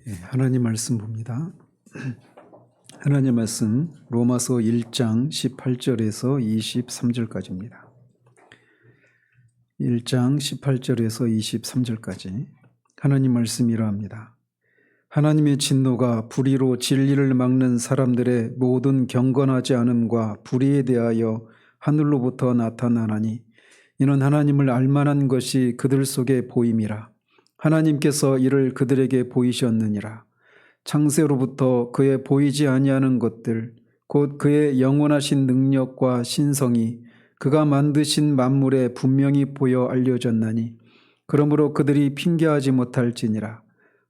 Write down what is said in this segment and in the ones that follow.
하나님 말씀 봅니다. 하나님 말씀 로마서 1장 18절에서 23절까지입니다. 1장 18절에서 23절까지 하나님 말씀이 이러합니다. 하나님의 진노가 불의로 진리를 막는 사람들의 모든 경건하지 않음과 불의에 대하여 하늘로부터 나타나나니 이는 하나님을 알만한 것이 그들 속에 보임이라. 하나님께서 이를 그들에게 보이셨느니라. 창세로부터 그의 보이지 아니하는 것들 곧 그의 영원하신 능력과 신성이 그가 만드신 만물에 분명히 보여 알려졌나니 그러므로 그들이 핑계하지 못할지니라.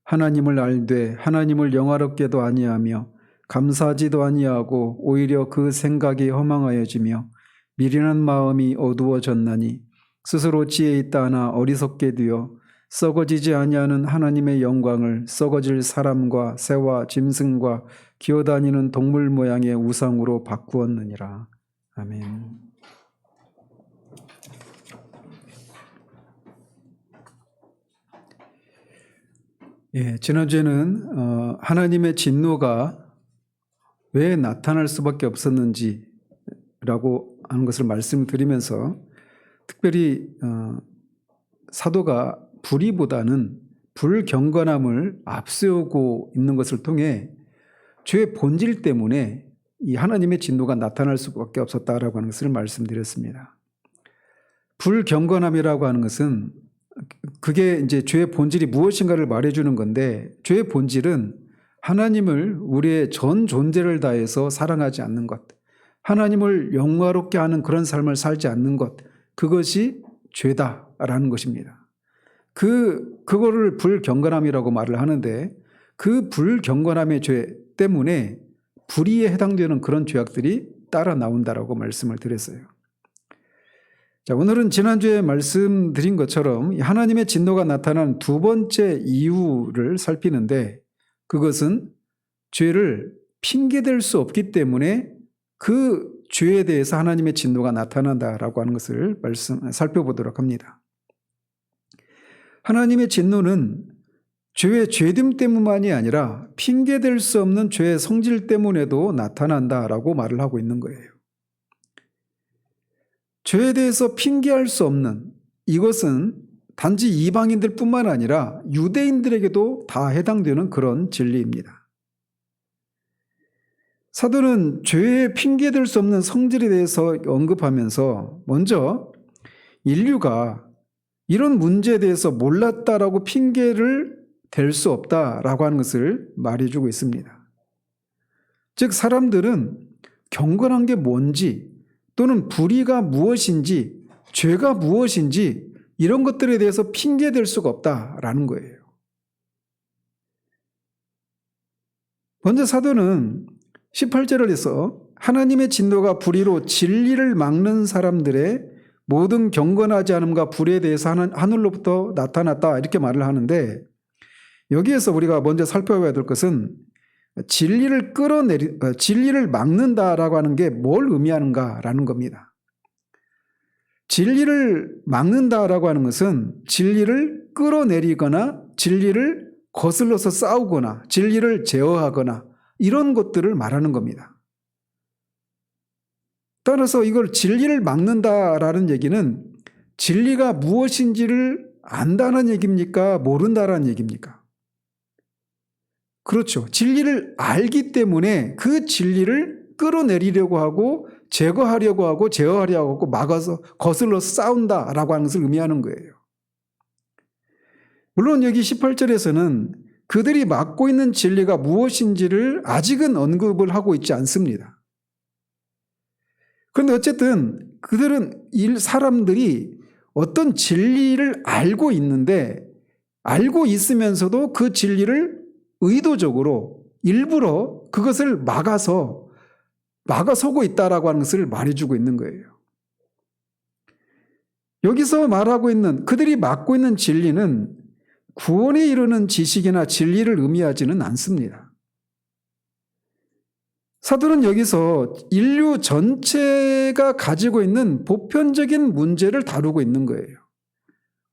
하나님을 알되 하나님을 영화롭게도 아니하며 감사하지도 아니하고 오히려 그 생각이 허망하여지며 미련한 마음이 어두워졌나니 스스로 지혜 있다 하나 어리석게 되어 썩어지지 아니하는 하나님의 영광을 썩어질 사람과 새와 짐승과 기어다니는 동물 모양의 우상으로 바꾸었느니라. 아멘. 지난주에는 하나님의 진노가 왜 나타날 수밖에 없었는지라고 하는 것을 말씀드리면서 특별히 사도가 불의보다는 불경건함을 앞세우고 있는 것을 통해 죄의 본질 때문에 이 하나님의 진노가 나타날 수밖에 없었다라고 하는 것을 말씀드렸습니다. 불경건함이라고 하는 것은 그게 이제 죄의 본질이 무엇인가를 말해주는 건데, 죄의 본질은 하나님을 우리의 전 존재를 다해서 사랑하지 않는 것, 하나님을 영화롭게 하는 그런 삶을 살지 않는 것, 그것이 죄다라는 것입니다. 그거를 불경건함이라고 말을 하는데, 그 불경건함의 죄 때문에 불의에 해당되는 그런 죄악들이 따라 나온다라고 말씀을 드렸어요. 자, 오늘은 지난주에 말씀드린 것처럼 하나님의 진노가 나타난 두 번째 이유를 살피는데, 그것은 죄를 핑계댈 수 없기 때문에 그 죄에 대해서 하나님의 진노가 나타난다라고 하는 것을 살펴보도록 합니다. 하나님의 진노는 죄의 죄됨 때문만이 아니라 핑계댈 수 없는 죄의 성질 때문에도 나타난다라고 말을 하고 있는 거예요. 죄에 대해서 핑계할 수 없는 이것은 단지 이방인들 뿐만 아니라 유대인들에게도 다 해당되는 그런 진리입니다. 사도는 죄에 핑계댈 수 없는 성질에 대해서 언급하면서 먼저 인류가 이런 문제에 대해서 몰랐다라고 핑계를 댈 수 없다라고 하는 것을 말해주고 있습니다. 즉 사람들은 경건한 게 뭔지 또는 불의가 무엇인지 죄가 무엇인지 이런 것들에 대해서 핑계댈 수가 없다라는 거예요. 먼저 사도는 18절을 해서 하나님의 진노가 불의로 진리를 막는 사람들의 모든 경건하지 않음과 불의에 대해서 하늘로부터 나타났다 이렇게 말을 하는데, 여기에서 우리가 먼저 살펴봐야 될 것은 진리를 막는다라고 하는 게 뭘 의미하는가라는 겁니다. 진리를 막는다라고 하는 것은 진리를 끌어내리거나 진리를 거슬러서 싸우거나 진리를 제어하거나 이런 것들을 말하는 겁니다. 따라서 이걸 진리를 막는다라는 얘기는 진리가 무엇인지를 안다는 얘기입니까? 모른다라는 얘기입니까? 그렇죠. 진리를 알기 때문에 그 진리를 끌어내리려고 하고 제거하려고 하고 제어하려고 하고 막아서 거슬러서 싸운다라고 하는 것을 의미하는 거예요. 물론 여기 18절에서는 그들이 맡고 있는 진리가 무엇인지를 아직은 언급을 하고 있지 않습니다. 그런데 어쨌든 사람들이 어떤 진리를 알고 있는데, 알고 있으면서도 그 진리를 의도적으로 일부러 그것을 막아서고 있다라고 하는 것을 말해주고 있는 거예요. 여기서 말하고 있는 그들이 맡고 있는 진리는 구원에 이르는 지식이나 진리를 의미하지는 않습니다. 사도는 여기서 인류 전체가 가지고 있는 보편적인 문제를 다루고 있는 거예요.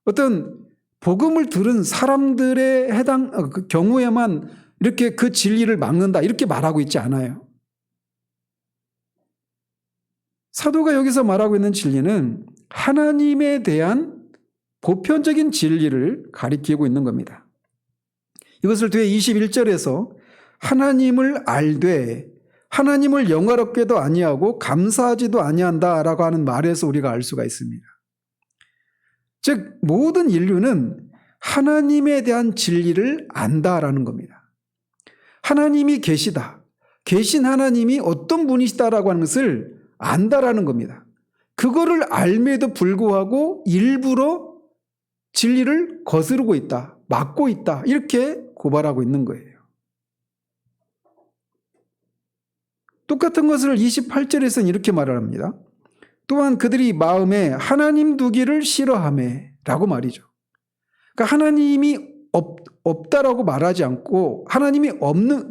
어떤 복음을 들은 사람들의 그 경우에만 이렇게 그 진리를 막는다 이렇게 말하고 있지 않아요. 사도가 여기서 말하고 있는 진리는 하나님에 대한 보편적인 진리를 가리키고 있는 겁니다. 이것을 뒤에 21절에서 하나님을 알되 하나님을 영화롭게도 아니하고 감사하지도 아니한다라고 하는 말에서 우리가 알 수가 있습니다. 즉 모든 인류는 하나님에 대한 진리를 안다라는 겁니다. 하나님이 계시다. 계신 하나님이 어떤 분이시다라고 하는 것을 안다라는 겁니다. 그거를 알매도 불구하고 일부러 진리를 거스르고 있다. 막고 있다. 이렇게 고발하고 있는 거예요. 똑같은 것을 28절에서는 이렇게 말을 합니다. 또한 그들이 마음에 하나님 두기를 싫어하매 라고 말이죠. 그러니까 하나님이 없다라고 말하지 않고 하나님이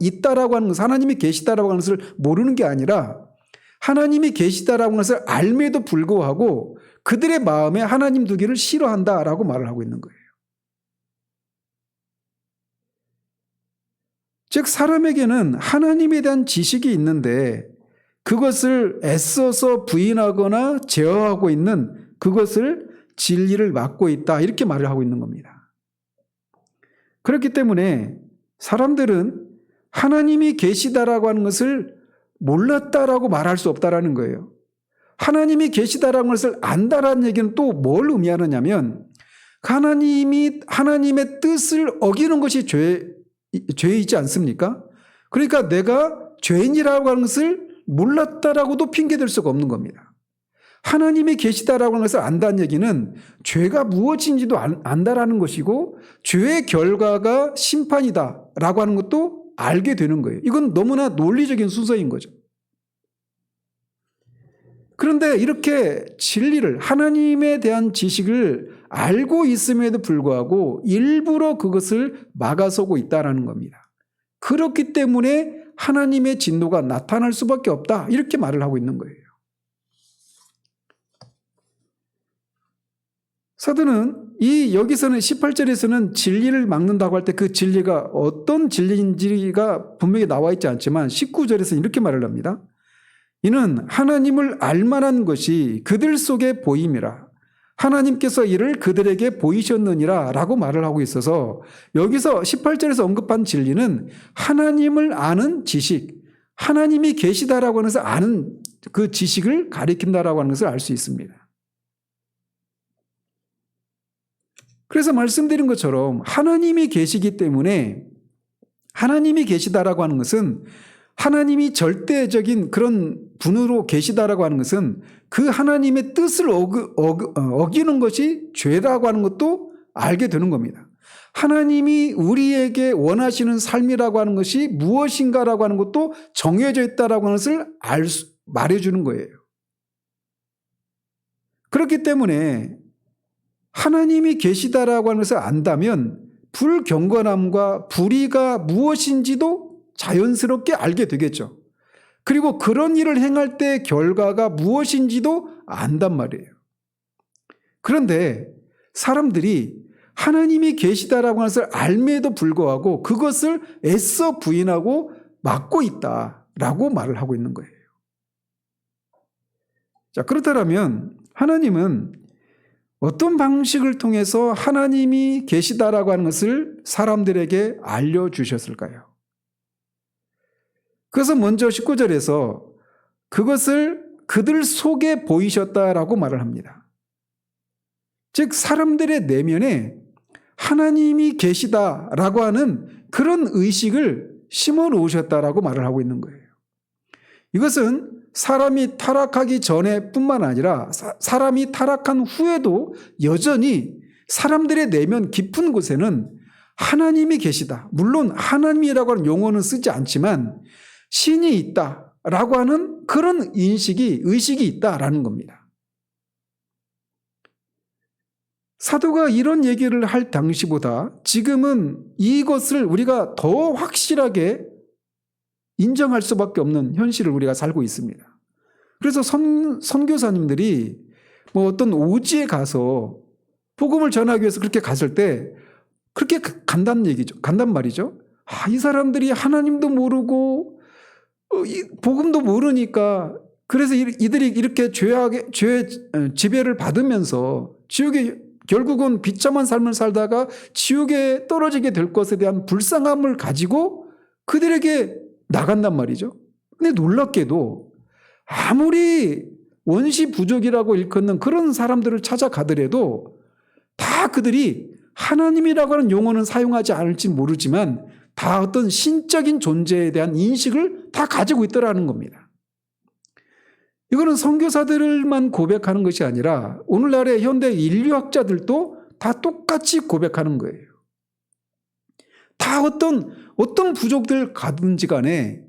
있다라고 하는 것은 하나님이 계시다라고 하는 것을 모르는 게 아니라 하나님이 계시다라고 하는 것을 알매도 불구하고 그들의 마음에 하나님 두기를 싫어한다라고 말을 하고 있는 거예요. 즉 사람에게는 하나님에 대한 지식이 있는데 그것을 애써서 부인하거나 제어하고 있는 그것을 진리를 막고 있다 이렇게 말을 하고 있는 겁니다. 그렇기 때문에 사람들은 하나님이 계시다라고 하는 것을 몰랐다라고 말할 수 없다라는 거예요. 하나님이 계시다라는 것을 안다라는 얘기는 또 뭘 의미하느냐면 하나님의 뜻을 어기는 것이 죄이지 않습니까? 그러니까 내가 죄인이라고 하는 것을 몰랐다라고도 핑계댈 수가 없는 겁니다. 하나님이 계시다라고 하는 것을 안다는 얘기는 죄가 무엇인지도 안다라는 것이고 죄의 결과가 심판이다라고 하는 것도 알게 되는 거예요. 이건 너무나 논리적인 순서인 거죠. 그런데 이렇게 진리를 하나님에 대한 지식을 알고 있음에도 불구하고 일부러 그것을 막아서고 있다라는 겁니다. 그렇기 때문에 하나님의 진노가 나타날 수밖에 없다 이렇게 말을 하고 있는 거예요. 사도는 여기서는 18절에서는 진리를 막는다고 할 때 그 진리가 어떤 진리인지가 분명히 나와 있지 않지만 19절에서는 이렇게 말을 합니다. 이는 하나님을 알만한 것이 그들 속에 보임이라. 하나님께서 이를 그들에게 보이셨느니라 라고 말을 하고 있어서 여기서 18절에서 언급한 진리는 하나님을 아는 지식, 하나님이 계시다라고 하는 것을 아는 그 지식을 가리킨다라고 하는 것을 알 수 있습니다. 그래서 말씀드린 것처럼 하나님이 계시기 때문에 하나님이 계시다라고 하는 것은 하나님이 절대적인 그런 분으로 계시다라고 하는 것은 그 하나님의 뜻을 어기는 것이 죄라고 하는 것도 알게 되는 겁니다. 하나님이 우리에게 원하시는 삶이라고 하는 것이 무엇인가라고 하는 것도 정해져 있다라고 하는 것을 말해주는 거예요. 그렇기 때문에 하나님이 계시다라고 하는 것을 안다면 불경건함과 불의가 무엇인지도 자연스럽게 알게 되겠죠. 그리고 그런 일을 행할 때 결과가 무엇인지도 안단 말이에요. 그런데 사람들이 하나님이 계시다라고 하는 것을 알매도 불구하고 그것을 애써 부인하고 막고 있다라고 말을 하고 있는 거예요. 자, 그렇다면 하나님은 어떤 방식을 통해서 하나님이 계시다라고 하는 것을 사람들에게 알려주셨을까요? 그래서 먼저 19절에서 그것을 그들 속에 보이셨다라고 말을 합니다. 즉 사람들의 내면에 하나님이 계시다라고 하는 그런 의식을 심어 놓으셨다라고 말을 하고 있는 거예요. 이것은 사람이 타락하기 전에 뿐만 아니라 사람이 타락한 후에도 여전히 사람들의 내면 깊은 곳에는 하나님이 계시다. 물론 하나님이라고 하는 용어는 쓰지 않지만 신이 있다라고 하는 그런 의식이 있다라는 겁니다. 사도가 이런 얘기를 할 당시보다 지금은 이것을 우리가 더 확실하게 인정할 수밖에 없는 현실을 우리가 살고 있습니다. 그래서 선교사님들이 어떤 오지에 가서 복음을 전하기 위해서 그렇게 갔을 때 그렇게 간단 얘기죠. 간단 말이죠. 이 사람들이 하나님도 모르고 복음도 모르니까 그래서 이들이 이렇게 죄의 지배를 받으면서 지옥에 결국은 비참한 삶을 살다가 지옥에 떨어지게 될 것에 대한 불쌍함을 가지고 그들에게 나간단 말이죠. 근데 놀랍게도 아무리 원시 부족이라고 일컫는 그런 사람들을 찾아가더라도 다 그들이 하나님이라고 하는 용어는 사용하지 않을지 모르지만 다 어떤 신적인 존재에 대한 인식을 다 가지고 있더라는 겁니다. 이거는 선교사들만 고백하는 것이 아니라 오늘날의 현대 인류학자들도 다 똑같이 고백하는 거예요. 다 어떤 부족들 가든지 간에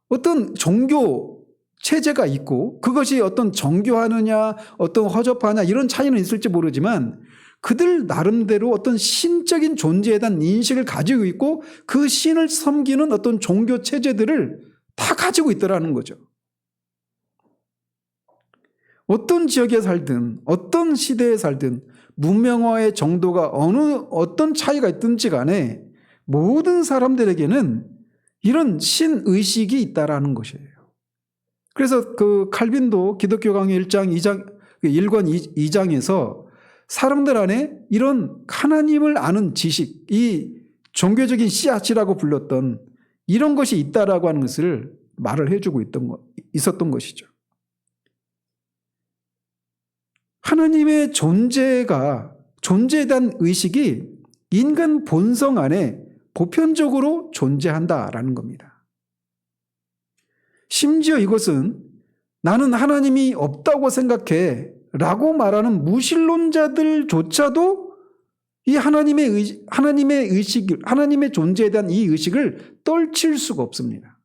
어떤 종교 체제가 있고 그것이 어떤 정교하느냐 어떤 허접하냐 이런 차이는 있을지 모르지만 그들 나름대로 어떤 신적인 존재에 대한 인식을 가지고 있고 그 신을 섬기는 어떤 종교 체제들을 다 가지고 있더라는 거죠. 어떤 지역에 살든 어떤 시대에 살든 문명화의 정도가 어떤 차이가 있든지 간에 모든 사람들에게는 이런 신의식이 있다라는 것이에요. 그래서 그 칼빈도 기독교 강의 1장 1권 2장에서 사람들 안에 이런 하나님을 아는 지식, 이 종교적인 씨앗이라고 불렀던 이런 것이 있다라고 하는 것을 말을 해주고 있었던 것이죠. 하나님의 존재에 대한 의식이 인간 본성 안에 보편적으로 존재한다라는 겁니다. 심지어 이것은 나는 하나님이 없다고 생각해 라고 말하는 무신론자들조차도 이 하나님의 의식, 하나님의 존재에 대한 이 의식을 떨칠 수가 없습니다.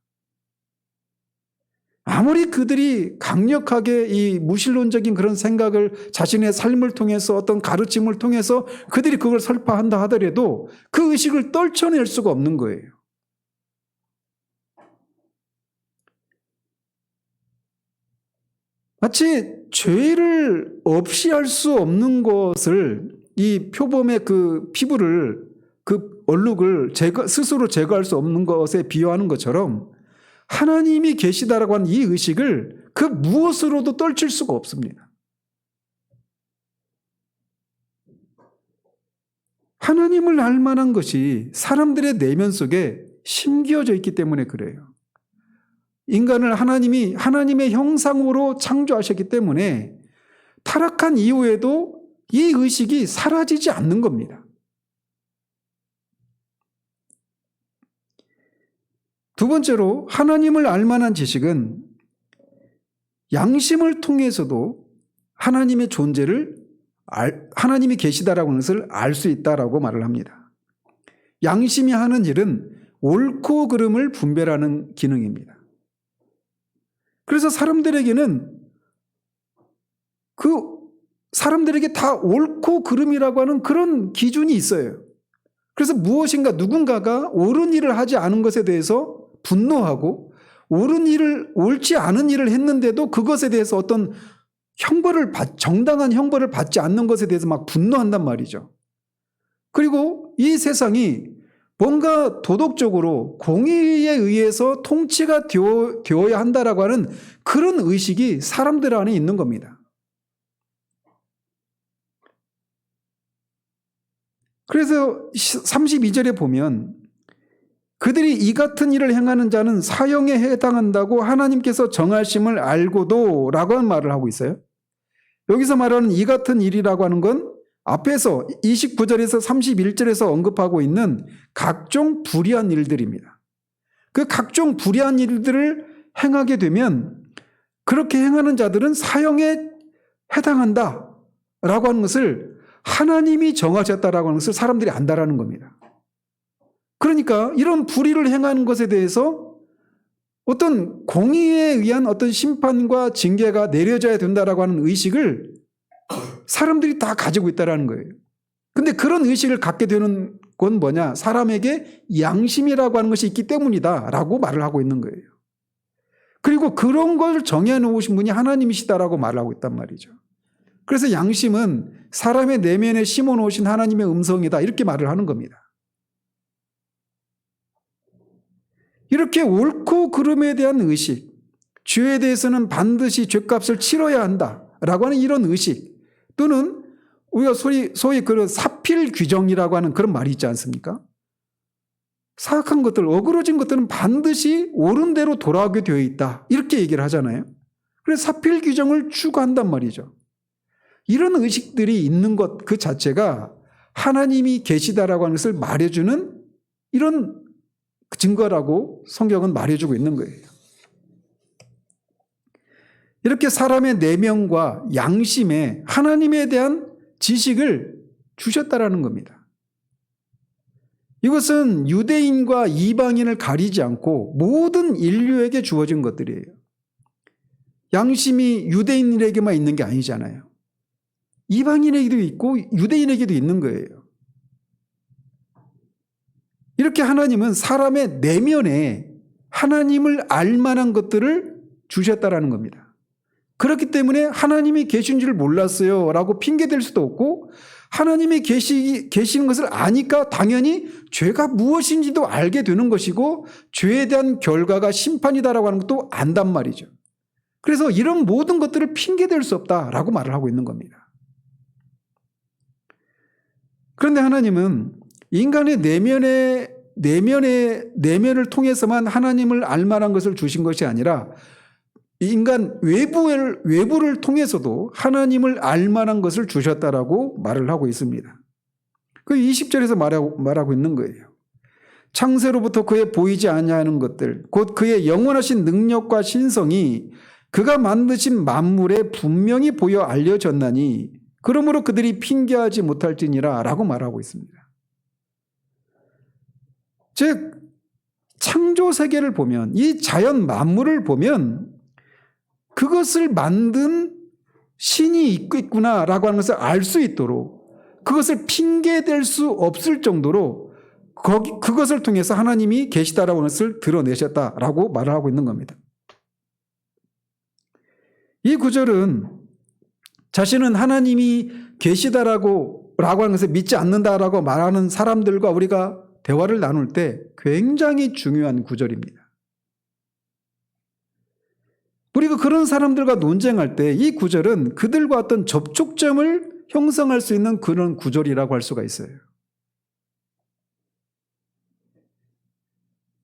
아무리 그들이 강력하게 이 무신론적인 그런 생각을 자신의 삶을 통해서 어떤 가르침을 통해서 그들이 그걸 설파한다 하더라도 그 의식을 떨쳐낼 수가 없는 거예요. 마치 죄를 없이 할 수 없는 것을 이 표범의 그 피부를 그 얼룩을 스스로 제거할 수 없는 것에 비유하는 것처럼 하나님이 계시다라고 하는 이 의식을 그 무엇으로도 떨칠 수가 없습니다. 하나님을 알 만한 것이 사람들의 내면 속에 심겨져 있기 때문에 그래요. 인간을 하나님의 형상으로 창조하셨기 때문에 타락한 이후에도 이 의식이 사라지지 않는 겁니다. 두 번째로 하나님을 알 만한 지식은 양심을 통해서도 하나님의 존재를 하나님이 계시다라고 하는 것을 알 수 있다라고 말을 합니다. 양심이 하는 일은 옳고 그름을 분별하는 기능입니다. 그래서 사람들에게는 사람들에게 다 옳고 그름이라고 하는 그런 기준이 있어요. 그래서 무엇인가 누군가가 옳은 일을 하지 않은 것에 대해서 분노하고 옳지 않은 일을 했는데도 그것에 대해서 어떤 정당한 형벌을 받지 않는 것에 대해서 막 분노한단 말이죠. 그리고 이 세상이 뭔가 도덕적으로 공의에 의해서 통치가 되어야 한다라고 하는 그런 의식이 사람들 안에 있는 겁니다. 그래서 32절에 보면 그들이 이 같은 일을 행하는 자는 사형에 해당한다고 하나님께서 정하심을 알고도 라고 하는 말을 하고 있어요. 여기서 말하는 이 같은 일이라고 하는 건 앞에서 29절에서 31절에서 언급하고 있는 각종 불의한 일들입니다. 그 각종 불의한 일들을 행하게 되면 그렇게 행하는 자들은 사형에 해당한다라고 하는 것을 하나님이 정하셨다라고 하는 것을 사람들이 안다라는 겁니다. 그러니까 이런 불의를 행하는 것에 대해서 어떤 공의에 의한 어떤 심판과 징계가 내려져야 된다라고 하는 의식을 사람들이 다 가지고 있다라는 거예요. 근데 그런 의식을 갖게 되는 건 뭐냐? 사람에게 양심이라고 하는 것이 있기 때문이다라고 말을 하고 있는 거예요. 그리고 그런 걸 정해 놓으신 분이 하나님이시다라고 말을 하고 있단 말이죠. 그래서 양심은 사람의 내면에 심어놓으신 하나님의 음성이다, 이렇게 말을 하는 겁니다. 이렇게 옳고 그름에 대한 의식, 죄에 대해서는 반드시 죄값을 치러야 한다라고 하는 이런 의식, 또는 우리가 소위 그런 사필 규정이라고 하는 그런 말이 있지 않습니까? 사악한 것들, 어그러진 것들은 반드시 옳은 대로 돌아오게 되어 있다, 이렇게 얘기를 하잖아요. 그래서 사필 규정을 추구한단 말이죠. 이런 의식들이 있는 것 그 자체가 하나님이 계시다라고 하는 것을 말해주는 이런 증거라고 성경은 말해주고 있는 거예요. 이렇게 사람의 내면과 양심에 하나님에 대한 지식을 주셨다라는 겁니다. 이것은 유대인과 이방인을 가리지 않고 모든 인류에게 주어진 것들이에요. 양심이 유대인에게만 있는 게 아니잖아요. 이방인에게도 있고 유대인에게도 있는 거예요. 이렇게 하나님은 사람의 내면에 하나님을 알 만한 것들을 주셨다라는 겁니다. 그렇기 때문에 하나님이 계신 줄 몰랐어요 라고 핑계댈 수도 없고, 하나님이 계시는 것을 아니까 당연히 죄가 무엇인지도 알게 되는 것이고 죄에 대한 결과가 심판이다라고 하는 것도 안단 말이죠. 그래서 이런 모든 것들을 핑계댈 수 없다라고 말을 하고 있는 겁니다. 그런데 하나님은 인간의 내면을 통해서만 하나님을 알 만한 것을 주신 것이 아니라 인간 외부를 통해서도 하나님을 알 만한 것을 주셨다라고 말을 하고 있습니다. 그 20절에서 말하고 있는 거예요. 창세로부터 그의 보이지 아니하는 것들, 곧 그의 영원하신 능력과 신성이 그가 만드신 만물에 분명히 보여 알려졌나니 그러므로 그들이 핑계하지 못할지니라 라고 말하고 있습니다. 즉 창조 세계를 보면, 이 자연 만물을 보면 그것을 만든 신이 있구나라고 하는 것을 알 수 있도록, 그것을 핑계댈 수 없을 정도로 그것을 통해서 하나님이 계시다라고 하는 것을 드러내셨다라고 말을 하고 있는 겁니다. 이 구절은 자신은 하나님이 계시다라고 하는 것을 믿지 않는다라고 말하는 사람들과 우리가 대화를 나눌 때 굉장히 중요한 구절입니다. 우리가 그런 사람들과 논쟁할 때 이 구절은 그들과 어떤 접촉점을 형성할 수 있는 그런 구절이라고 할 수가 있어요.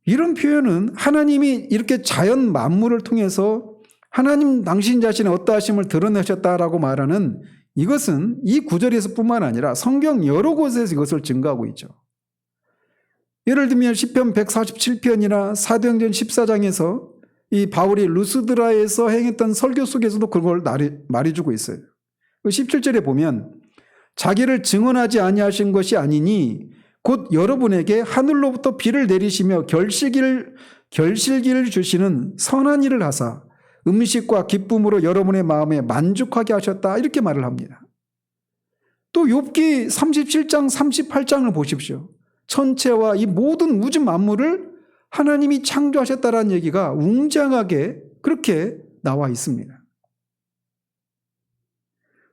이런 표현은 하나님이 이렇게 자연 만물을 통해서 하나님 당신 자신의 어떠하심을 드러내셨다라고 말하는 이것은 이 구절에서 뿐만 아니라 성경 여러 곳에서 이것을 증거하고 있죠. 예를 들면 시편 147편이나 사도행전 14장에서 이 바울이 루스드라에서 행했던 설교 속에서도 그걸 말해주고 있어요. 17절에 보면 자기를 증언하지 아니하신 것이 아니니 곧 여러분에게 하늘로부터 비를 내리시며 결실기를 주시는 선한 일을 하사 음식과 기쁨으로 여러분의 마음에 만족하게 하셨다, 이렇게 말을 합니다. 또 욥기 37장 38장을 보십시오. 천체와 이 모든 우주 만물을 하나님이 창조하셨다라는 얘기가 웅장하게 그렇게 나와 있습니다.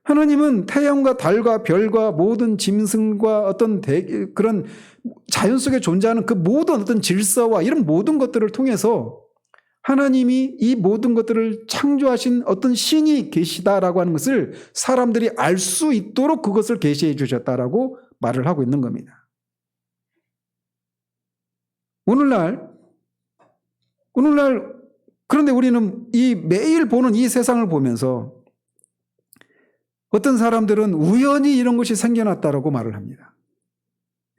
하나님은 태양과 달과 별과 모든 짐승과 어떤 그런 자연 속에 존재하는 그 모든 어떤 질서와 이런 모든 것들을 통해서 하나님이 이 모든 것들을 창조하신 어떤 신이 계시다라고 하는 것을 사람들이 알 수 있도록 그것을 계시해 주셨다라고 말을 하고 있는 겁니다. 오늘날 그런데 우리는 이 매일 보는 이 세상을 보면서 어떤 사람들은 우연히 이런 것이 생겨났다라고 말을 합니다.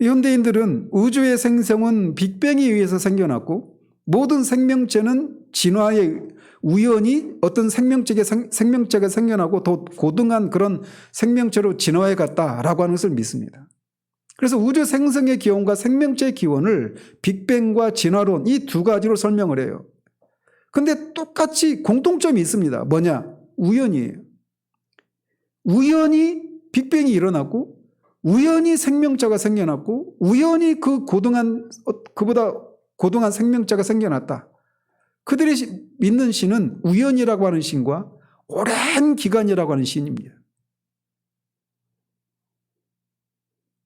현대인들은 우주의 생성은 빅뱅에 의해서 생겨났고 모든 생명체는 진화의 우연히 어떤 생명체가 생겨나고 더 고등한 그런 생명체로 진화해 갔다라고 하는 것을 믿습니다. 그래서 우주 생성의 기원과 생명체의 기원을 빅뱅과 진화론, 이 두 가지로 설명을 해요. 근데 똑같이 공통점이 있습니다. 뭐냐? 우연이에요. 우연히 빅뱅이 일어났고 우연히 생명체가 생겨났고 우연히 그보다 고등한 생명체가 생겨났다. 그들이 믿는 신은 우연이라고 하는 신과 오랜 기간이라고 하는 신입니다.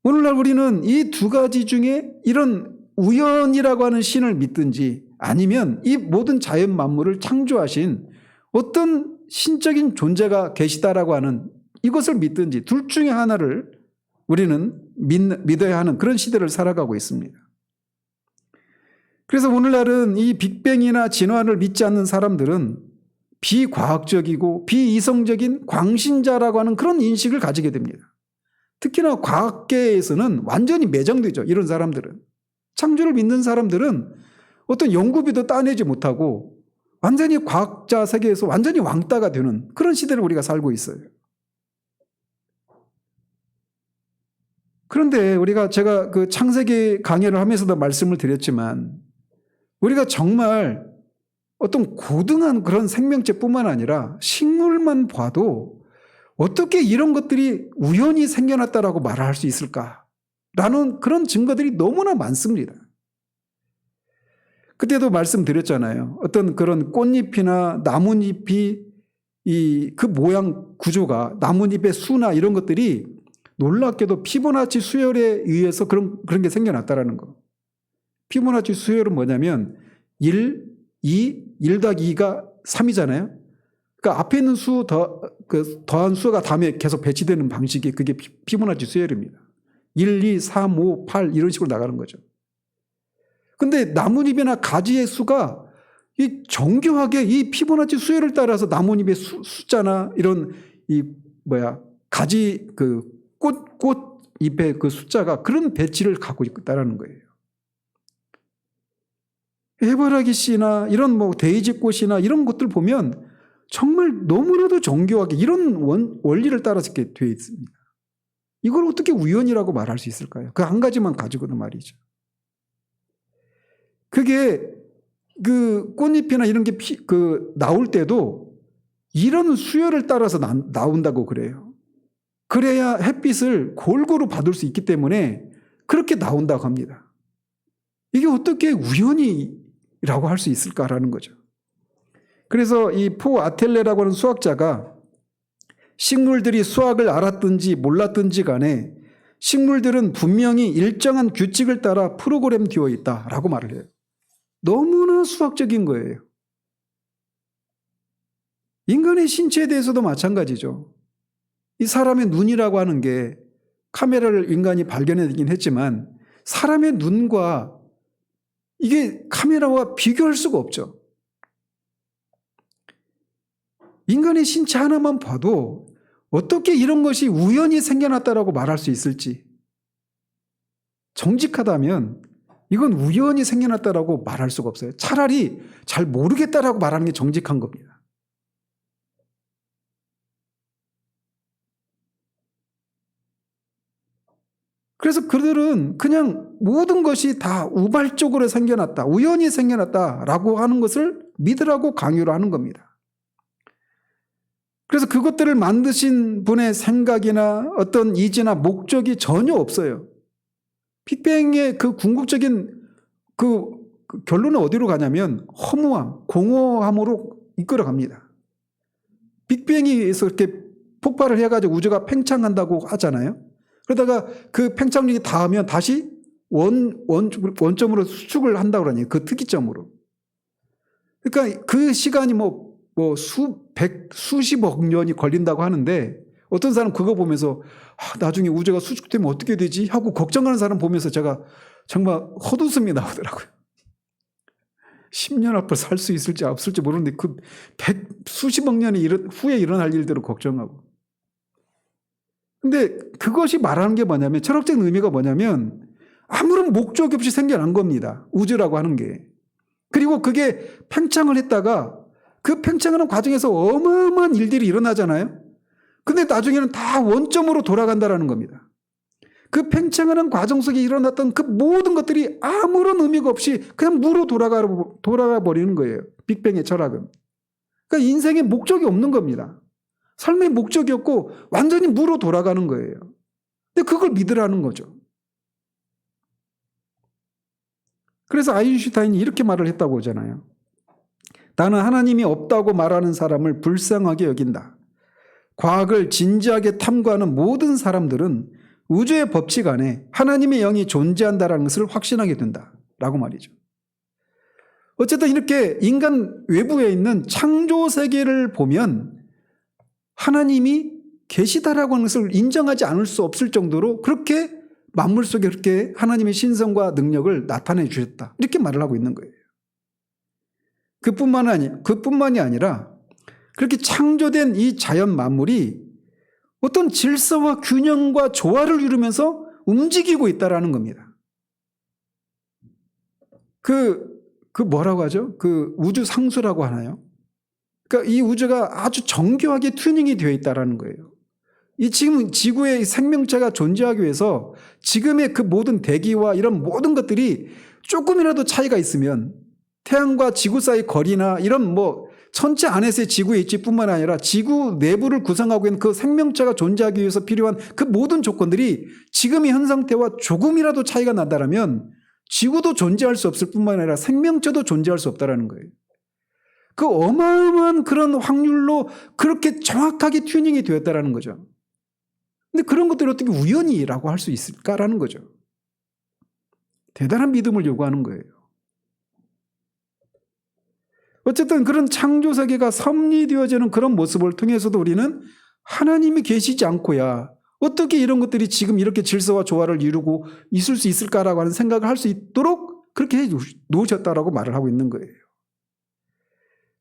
오늘날 우리는 이 두 가지 중에 이런 우연이라고 하는 신을 믿든지 아니면 이 모든 자연 만물을 창조하신 어떤 신적인 존재가 계시다라고 하는 이것을 믿든지 둘 중에 하나를 우리는 믿어야 하는 그런 시대를 살아가고 있습니다. 그래서 오늘날은 이 빅뱅이나 진화를 믿지 않는 사람들은 비과학적이고 비이성적인 광신자라고 하는 그런 인식을 가지게 됩니다. 특히나 과학계에서는 완전히 매장되죠. 이런 사람들은. 창조를 믿는 사람들은 어떤 연구비도 따내지 못하고 완전히 과학자 세계에서 완전히 왕따가 되는 그런 시대를 우리가 살고 있어요. 그런데 제가 그 창세기 강의를 하면서도 말씀을 드렸지만 우리가 정말 어떤 고등한 그런 생명체뿐만 아니라 식물만 봐도 어떻게 이런 것들이 우연히 생겨났다라고 말할 수 있을까라는 그런 증거들이 너무나 많습니다. 그때도 말씀드렸잖아요. 어떤 그런 꽃잎이나 나뭇잎이 그 모양 구조가 나뭇잎의 수나 이런 것들이 놀랍게도 피보나치 수열에 의해서 그런 게 생겨났다라는 거. 피보나치 수열은 뭐냐면 1 더하기 2가 3이잖아요. 그러니까 앞에 있는 수 더한 수가 다음에 계속 배치되는 방식이 그게 피보나치 수열입니다. 1, 2, 3, 5, 8 이런 식으로 나가는 거죠. 근데 나뭇잎이나 가지의 수가 정교하게 이 피보나치 수열을 따라서 나뭇잎의 숫자나 이런 가지 꽃잎의 그 숫자가 그런 배치를 갖고 있다라는 거예요. 해바라기 씨나 이런 데이지 꽃이나 이런 것들 보면 정말 너무나도 정교하게 이런 원리를 따라서 이렇게 되어 있습니다. 이걸 어떻게 우연이라고 말할 수 있을까요? 그 한 가지만 가지고도 말이죠. 그게 그 꽃잎이나 이런 게 나올 때도 이런 수열을 따라서 나온다고 그래요. 그래야 햇빛을 골고루 받을 수 있기 때문에 그렇게 나온다고 합니다. 이게 어떻게 우연이라고 할 수 있을까라는 거죠. 그래서 이 포 아텔레라고 하는 수학자가 식물들이 수학을 알았든지 몰랐든지 간에 식물들은 분명히 일정한 규칙을 따라 프로그램 되어 있다라고 말을 해요. 너무나 수학적인 거예요. 인간의 신체에 대해서도 마찬가지죠. 이 사람의 눈이라고 하는 게 카메라를 인간이 발견해내긴 했지만 사람의 눈과 이게 카메라와 비교할 수가 없죠. 인간의 신체 하나만 봐도 어떻게 이런 것이 우연히 생겨났다라고 말할 수 있을지 정직하다면 이건 우연히 생겨났다라고 말할 수가 없어요. 차라리 잘 모르겠다라고 말하는 게 정직한 겁니다. 그래서 그들은 그냥 모든 것이 다 우발적으로 생겨났다, 우연히 생겨났다라고 하는 것을 믿으라고 강요를 하는 겁니다. 그래서 그것들을 만드신 분의 생각이나 어떤 이지나 목적이 전혀 없어요. 빅뱅의 그 궁극적인 그 결론은 어디로 가냐면 허무함, 공허함으로 이끌어 갑니다. 빅뱅에서 이렇게 폭발을 해가지고 우주가 팽창한다고 하잖아요. 그러다가 그 팽창력이 닿으면 다시 원점으로 수축을 한다고 그러니 그 특이점으로. 그러니까 그 시간이 수십억 년이 걸린다고 하는데 어떤 사람 그거 보면서 나중에 우주가 수축되면 어떻게 되지? 하고 걱정하는 사람 보면서 제가 정말 헛웃음이 나오더라고요. 10년 앞으로 살 수 있을지 없을지 모르는데 그 수십억 년이 후에 일어날 일대로 걱정하고. 근데 그것이 말하는 게 뭐냐면 철학적 의미가 뭐냐면 아무런 목적이 없이 생겨난 겁니다. 우주라고 하는 게. 그리고 그게 팽창을 했다가 그 팽창하는 과정에서 어마어마한 일들이 일어나잖아요. 근데 나중에는 다 원점으로 돌아간다라는 겁니다. 그 팽창하는 과정 속에 일어났던 그 모든 것들이 아무런 의미가 없이 그냥 무로 돌아가 버리는 거예요. 빅뱅의 철학은. 그러니까 인생에 목적이 없는 겁니다. 삶의 목적이 없고 완전히 무로 돌아가는 거예요. 근데 그걸 믿으라는 거죠. 그래서 아인슈타인이 이렇게 말을 했다고 하잖아요. 나는 하나님이 없다고 말하는 사람을 불쌍하게 여긴다. 과학을 진지하게 탐구하는 모든 사람들은 우주의 법칙 안에 하나님의 영이 존재한다는 것을 확신하게 된다라고 말이죠. 어쨌든 이렇게 인간 외부에 있는 창조 세계를 보면 하나님이 계시다라고 하는 것을 인정하지 않을 수 없을 정도로 그렇게 만물 속에 그렇게 하나님의 신성과 능력을 나타내 주셨다. 이렇게 말을 하고 있는 거예요. 그뿐만이 아니라 그렇게 창조된 이 자연 만물이 어떤 질서와 균형과 조화를 이루면서 움직이고 있다라는 겁니다. 뭐라고 하죠? 우주 상수라고 하나요? 그러니까 이 우주가 아주 정교하게 튜닝이 되어 있다라는 거예요. 이 지금 지구의 생명체가 존재하기 위해서 지금의 그 모든 대기와 이런 모든 것들이 조금이라도 차이가 있으면 태양과 지구 사이 거리나 이런 천체 안에서의 지구의 위치뿐만 아니라 지구 내부를 구성하고 있는 그 생명체가 존재하기 위해서 필요한 그 모든 조건들이 지금의 현 상태와 조금이라도 차이가 난다면 지구도 존재할 수 없을 뿐만 아니라 생명체도 존재할 수 없다라는 거예요. 그 어마어마한 그런 확률로 그렇게 정확하게 튜닝이 되었다라는 거죠. 근데 그런 것들을 어떻게 우연이라고 할 수 있을까라는 거죠. 대단한 믿음을 요구하는 거예요. 어쨌든 그런 창조 세계가 섭리되어지는 그런 모습을 통해서도 우리는 하나님이 계시지 않고야 어떻게 이런 것들이 지금 이렇게 질서와 조화를 이루고 있을 수 있을까라고 하는 생각을 할 수 있도록 그렇게 해 놓으셨다라고 말을 하고 있는 거예요.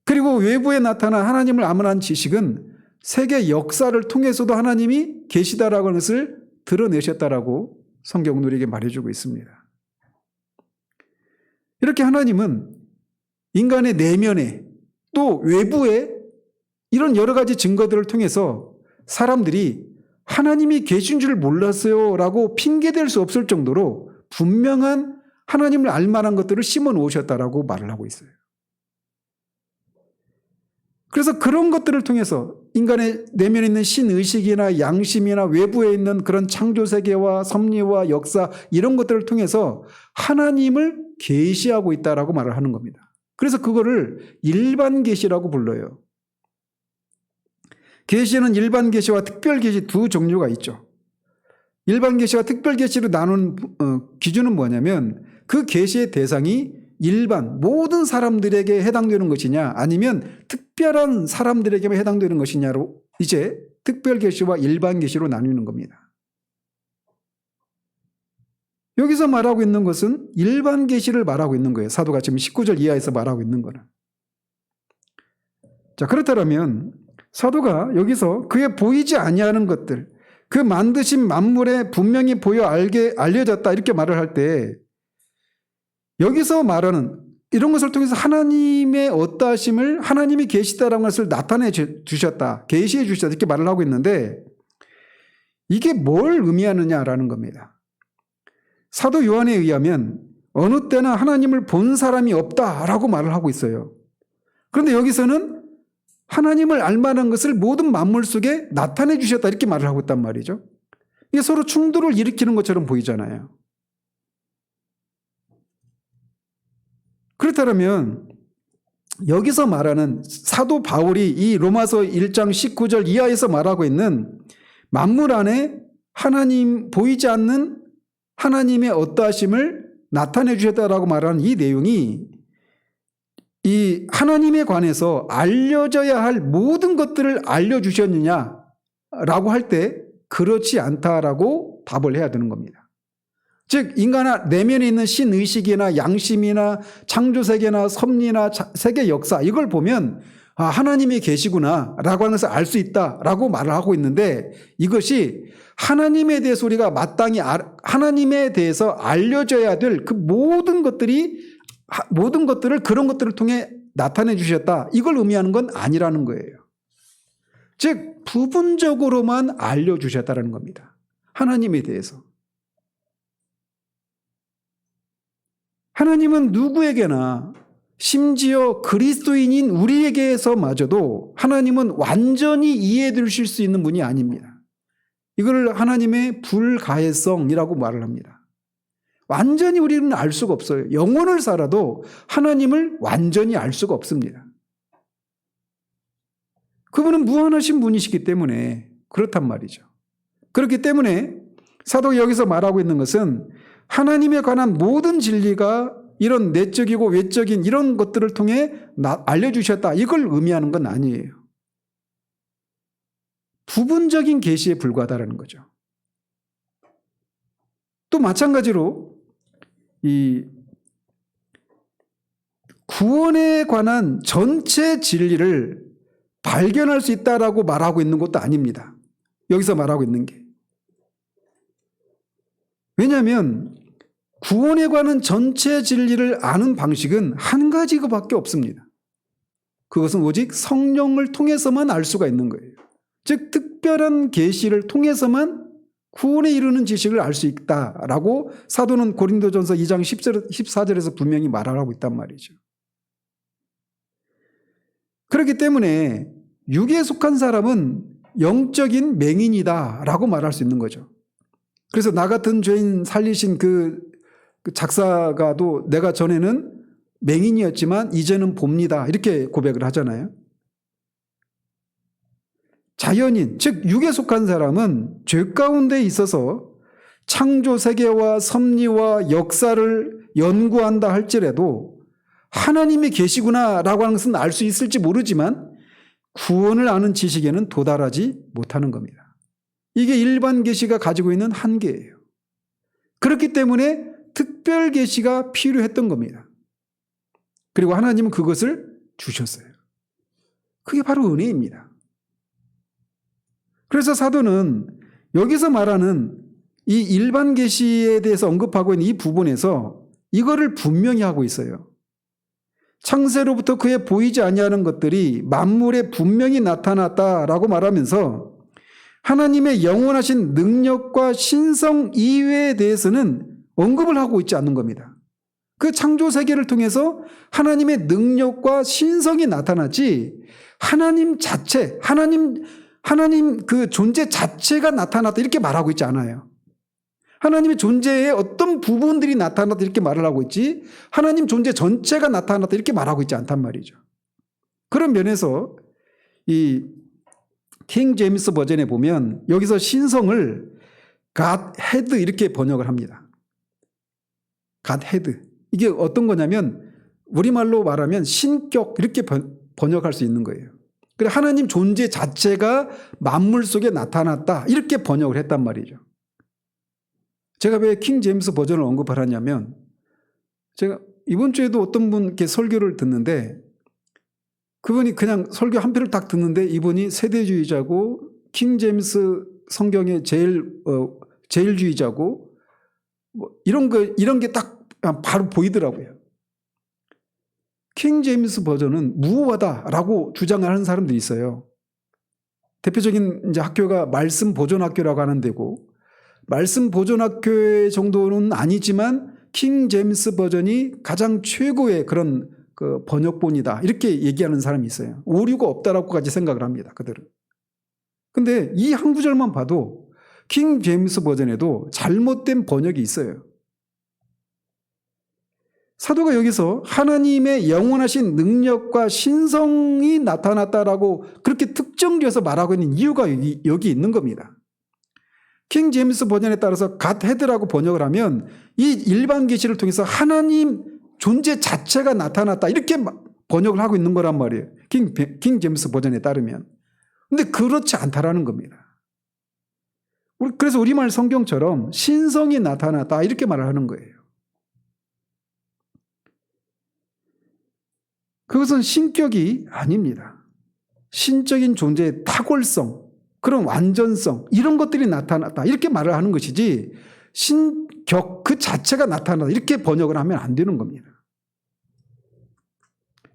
그리고 외부에 나타난 하나님을 아문한 지식은 세계 역사를 통해서도 하나님이 계시다라고 하는 것을 드러내셨다라고 성경은 우리에게 말해주고 있습니다. 이렇게 하나님은 인간의 내면에 또 외부에 이런 여러 가지 증거들을 통해서 사람들이 하나님이 계신 줄 몰랐어요 라고 핑계댈 수 없을 정도로 분명한 하나님을 알만한 것들을 심어 놓으셨다라고 말을 하고 있어요. 그래서 그런 것들을 통해서 인간의 내면에 있는 신의식이나 양심이나 외부에 있는 그런 창조세계와 섭리와 역사 이런 것들을 통해서 하나님을 계시하고 있다라고 말을 하는 겁니다. 그래서 그거를 일반 계시라고 불러요. 계시는 일반 계시와 특별 계시 두 종류가 있죠. 일반 계시와 특별 계시로 나눈 기준은 뭐냐면 그 계시의 대상이 일반 모든 사람들에게 해당되는 것이냐 아니면 특별한 사람들에게만 해당되는 것이냐로 이제 특별 계시와 일반 계시로 나누는 겁니다. 여기서 말하고 있는 것은 일반 계시를 말하고 있는 거예요. 사도가 지금 19절 이하에서 말하고 있는 거는. 자, 그렇다면 사도가 여기서 그의 보이지 아니하는 것들, 그 만드신 만물에 분명히 보여 알려졌다 이렇게 말을 할 때 여기서 말하는 이런 것을 통해서 하나님의 어떠하심을 하나님이 계시다라는 것을 나타내 주셨다. 계시해 주셨다. 이렇게 말을 하고 있는데 이게 뭘 의미하느냐라는 겁니다. 사도 요한에 의하면 어느 때나 하나님을 본 사람이 없다라고 말을 하고 있어요. 그런데 여기서는 하나님을 알만한 것을 모든 만물 속에 나타내 주셨다 이렇게 말을 하고 있단 말이죠. 이게 서로 충돌을 일으키는 것처럼 보이잖아요. 그렇다면 여기서 말하는 사도 바울이 이 로마서 1장 19절 이하에서 말하고 있는 만물 안에 하나님 보이지 않는 하나님의 어떠하심을 나타내 주셨다라고 말하는 이 내용이 이 하나님에 관해서 알려져야 할 모든 것들을 알려주셨느냐라고 할 때 그렇지 않다라고 답을 해야 되는 겁니다. 즉 인간 내면에 있는 신의식이나 양심이나 창조세계나 섭리나 세계 역사 이걸 보면 하나님이 계시구나 라고 하는 것을 알 수 있다라고 말을 하고 있는데 이것이 하나님에 대해서 우리가 마땅히 하나님에 대해서 알려져야 될 그 모든 것들을 그런 것들을 통해 나타내 주셨다 이걸 의미하는 건 아니라는 거예요. 즉 부분적으로만 알려주셨다는 겁니다. 하나님에 대해서. 하나님은 누구에게나 심지어 그리스도인인 우리에게서마저도 하나님은 완전히 이해해 주실 수 있는 분이 아닙니다. 이걸 하나님의 불가해성이라고 말을 합니다. 완전히 우리는 알 수가 없어요. 영혼을 살아도 하나님을 완전히 알 수가 없습니다. 그분은 무한하신 분이시기 때문에 그렇단 말이죠. 그렇기 때문에 사도가 여기서 말하고 있는 것은 하나님에 관한 모든 진리가 이런 내적이고 외적인 이런 것들을 통해 알려주셨다, 이걸 의미하는 건 아니에요. 부분적인 계시에 불과하다는 거죠. 또 마찬가지로 이 구원에 관한 전체 진리를 발견할 수 있다라고 말하고 있는 것도 아닙니다. 여기서 말하고 있는 게. 왜냐하면 구원에 관한 전체 진리를 아는 방식은 한 가지밖에 없습니다. 그것은 오직 성령을 통해서만 알 수가 있는 거예요. 즉 특별한 계시를 통해서만 구원에 이르는 지식을 알 수 있다라고 사도는 고린도전서 2장 14절에서 분명히 말하고 있단 말이죠. 그렇기 때문에 육에 속한 사람은 영적인 맹인이다라고 말할 수 있는 거죠. 그래서 나 같은 죄인 살리신 그 작사가도 내가 전에는 맹인이었지만 이제는 봅니다, 이렇게 고백을 하잖아요. 자연인, 즉 육에 속한 사람은 죄 가운데 있어서 창조 세계와 섭리와 역사를 연구한다 할지라도 하나님의 계시구나라고 하는 것은 알 수 있을지 모르지만 구원을 아는 지식에는 도달하지 못하는 겁니다. 이게 일반 계시가 가지고 있는 한계예요. 그렇기 때문에 특별 계시가 필요했던 겁니다. 그리고 하나님은 그것을 주셨어요. 그게 바로 은혜입니다. 그래서 사도는 여기서 말하는 이 일반 계시에 대해서 언급하고 있는 이 부분에서 이거를 분명히 하고 있어요. 창세로부터 그에 보이지 아니하는 것들이 만물에 분명히 나타났다라고 말하면서 하나님의 영원하신 능력과 신성 이외에 대해서는 언급을 하고 있지 않는 겁니다. 그 창조 세계를 통해서 하나님의 능력과 신성이 나타났지 하나님 자체, 하나님 그 존재 자체가 나타났다 이렇게 말하고 있지 않아요. 하나님의 존재의 어떤 부분들이 나타났다 이렇게 말을 하고 있지 하나님 존재 전체가 나타났다 이렇게 말하고 있지 않단 말이죠. 그런 면에서 이 킹 제임스 버전에 보면 여기서 신성을 God had 이렇게 번역을 합니다. God had. 이게 어떤 거냐면 우리말로 말하면 신격 이렇게 번역할 수 있는 거예요. 그래 하나님 존재 자체가 만물 속에 나타났다 이렇게 번역을 했단 말이죠. 제가 왜 킹 제임스 버전을 언급하냐면 제가 이번 주에도 어떤 분 이렇게 설교를 듣는데 그분이 그냥 설교 한 편을 딱 듣는데 이분이 세대주의자고 킹 제임스 성경의 제일주의자고 뭐 이런 게 딱 바로 보이더라고요. 킹 제임스 버전은 무효하다라고 주장을 하는 사람들이 있어요. 대표적인 이제 학교가 말씀 보존학교라고 하는 데고 말씀 보존학교 정도는 아니지만 킹 제임스 버전이 가장 최고의 그런 그 번역본이다 이렇게 얘기하는 사람이 있어요. 오류가 없다라고까지 생각을 합니다. 그들은. 근데 이 한 구절만 봐도 킹 제임스 버전에도 잘못된 번역이 있어요. 사도가 여기서 하나님의 영원하신 능력과 신성이 나타났다라고 그렇게 특정지어서 말하고 있는 이유가 여기 있는 겁니다. 킹 제임스 버전에 따라서 God had라고 번역을 하면 이 일반 계시를 통해서 하나님 존재 자체가 나타났다 이렇게 번역을 하고 있는 거란 말이에요. 킹 제임스 버전에 따르면. 근데 그렇지 않다라는 겁니다. 그래서 우리말 성경처럼 신성이 나타났다 이렇게 말을 하는 거예요. 그것은 신격이 아닙니다. 신적인 존재의 탁월성, 그런 완전성 이런 것들이 나타났다 이렇게 말을 하는 것이지 신격 그 자체가 나타났다 이렇게 번역을 하면 안 되는 겁니다.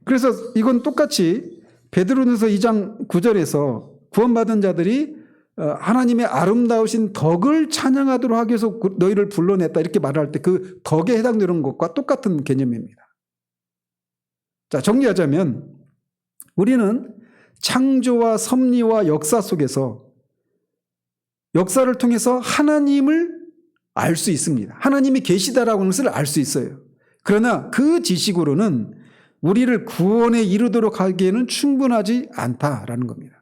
그래서 이건 똑같이 베드로전서 2장 9절에서 구원받은 자들이 하나님의 아름다우신 덕을 찬양하도록 하기 위해서 너희를 불러냈다 이렇게 말할 때 그 덕에 해당되는 것과 똑같은 개념입니다. 자, 정리하자면 우리는 창조와 섭리와 역사 속에서 역사를 통해서 하나님을 알 수 있습니다. 하나님이 계시다라고 하는 것을 알 수 있어요. 그러나 그 지식으로는 우리를 구원에 이르도록 하기에는 충분하지 않다라는 겁니다.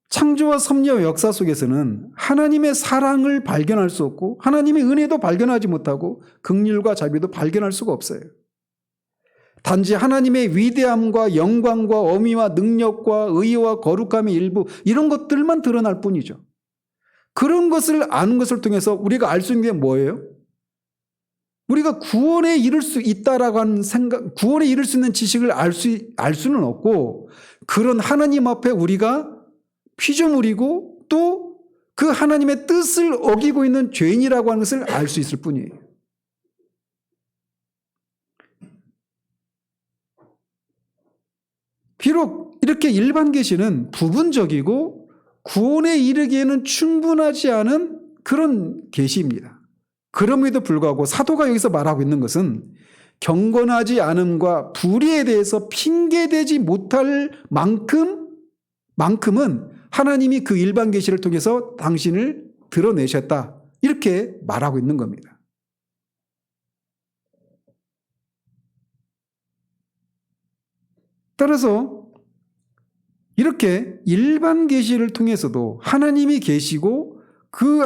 창조와 섭리와 역사 속에서는 하나님의 사랑을 발견할 수 없고 하나님의 은혜도 발견하지 못하고 긍휼과 자비도 발견할 수가 없어요. 단지 하나님의 위대함과 영광과 어미와 능력과 의와 거룩함의 일부 이런 것들만 드러날 뿐이죠. 그런 것을 아는 것을 통해서 우리가 알 수 있는 게 뭐예요? 우리가 구원에 이를 수 있다라고 하는 생각, 구원에 이를 수 있는 지식을 알 수는 없고 그런 하나님 앞에 우리가 피조물이고 또 그 하나님의 뜻을 어기고 있는 죄인이라고 하는 것을 알 수 있을 뿐이에요. 비록 이렇게 일반 계시는 부분적이고 구원에 이르기에는 충분하지 않은 그런 계시입니다. 그럼에도 불구하고 사도가 여기서 말하고 있는 것은 경건하지 않음과 불의에 대해서 핑계대지 못할 만큼은 하나님이 그 일반 계시를 통해서 당신을 드러내셨다. 이렇게 말하고 있는 겁니다. 따라서 이렇게 일반 계시를 통해서도 하나님이 계시고 그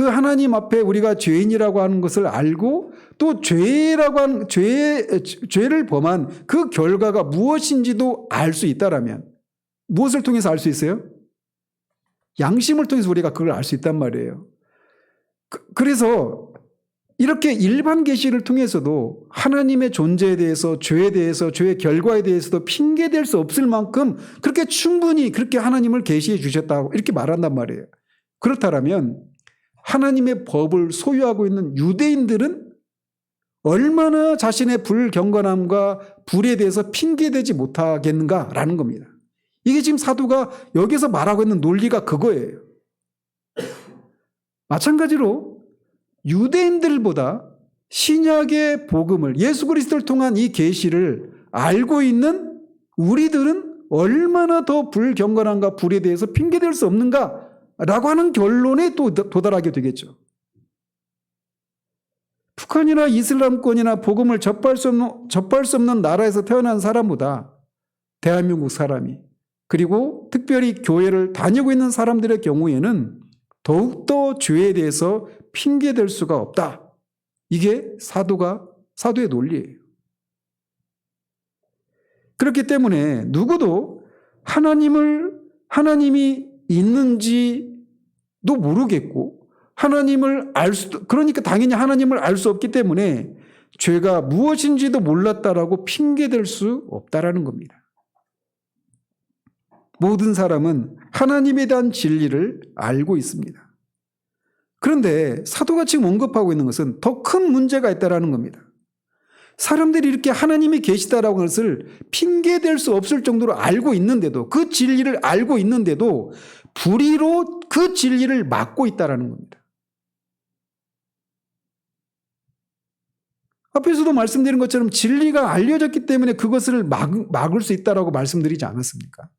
하나님 앞에 우리가 죄인이라고 하는 것을 알고 또 죄를 범한 그 결과가 무엇인지도 알 수 있다라면 무엇을 통해서 알 수 있어요? 양심을 통해서 우리가 그걸 알 수 있단 말이에요. 그래서 이렇게 일반 계시를 통해서도 하나님의 존재에 대해서 죄에 대해서 죄의 결과에 대해서도 핑계댈 수 없을 만큼 그렇게 충분히 그렇게 하나님을 계시해 주셨다고 이렇게 말한단 말이에요. 그렇다면 하나님의 법을 소유하고 있는 유대인들은 얼마나 자신의 불경건함과 불에 대해서 핑계대지 못하겠는가라는 겁니다. 이게 지금 사도가 여기서 말하고 있는 논리가 그거예요. 마찬가지로 유대인들보다 신약의 복음을 예수 그리스도를 통한 이 계시를 알고 있는 우리들은 얼마나 더 불경건함과 불에 대해서 핑계댈 수 없는가라고 하는 결론에 또 도달하게 되겠죠. 북한이나 이슬람권이나 복음을 접할 수 없는 나라에서 태어난 사람보다 대한민국 사람이 그리고 특별히 교회를 다니고 있는 사람들의 경우에는 더욱더 죄에 대해서 핑계댈 수가 없다. 이게 사도의 논리예요. 그렇기 때문에 누구도 하나님이 있는지도 모르겠고 그러니까 당연히 하나님을 알 수 없기 때문에 죄가 무엇인지도 몰랐다라고 핑계댈 수 없다라는 겁니다. 모든 사람은 하나님에 대한 진리를 알고 있습니다. 그런데 사도가 지금 언급하고 있는 것은 더 큰 문제가 있다는 겁니다. 사람들이 이렇게 하나님이 계시다라고 하는 것을 핑계댈 수 없을 정도로 알고 있는데도 그 진리를 알고 있는데도 불의로 그 진리를 막고 있다는 겁니다. 앞에서도 말씀드린 것처럼 진리가 알려졌기 때문에 그것을 막을 수 있다라고 말씀드리지 않았습니까?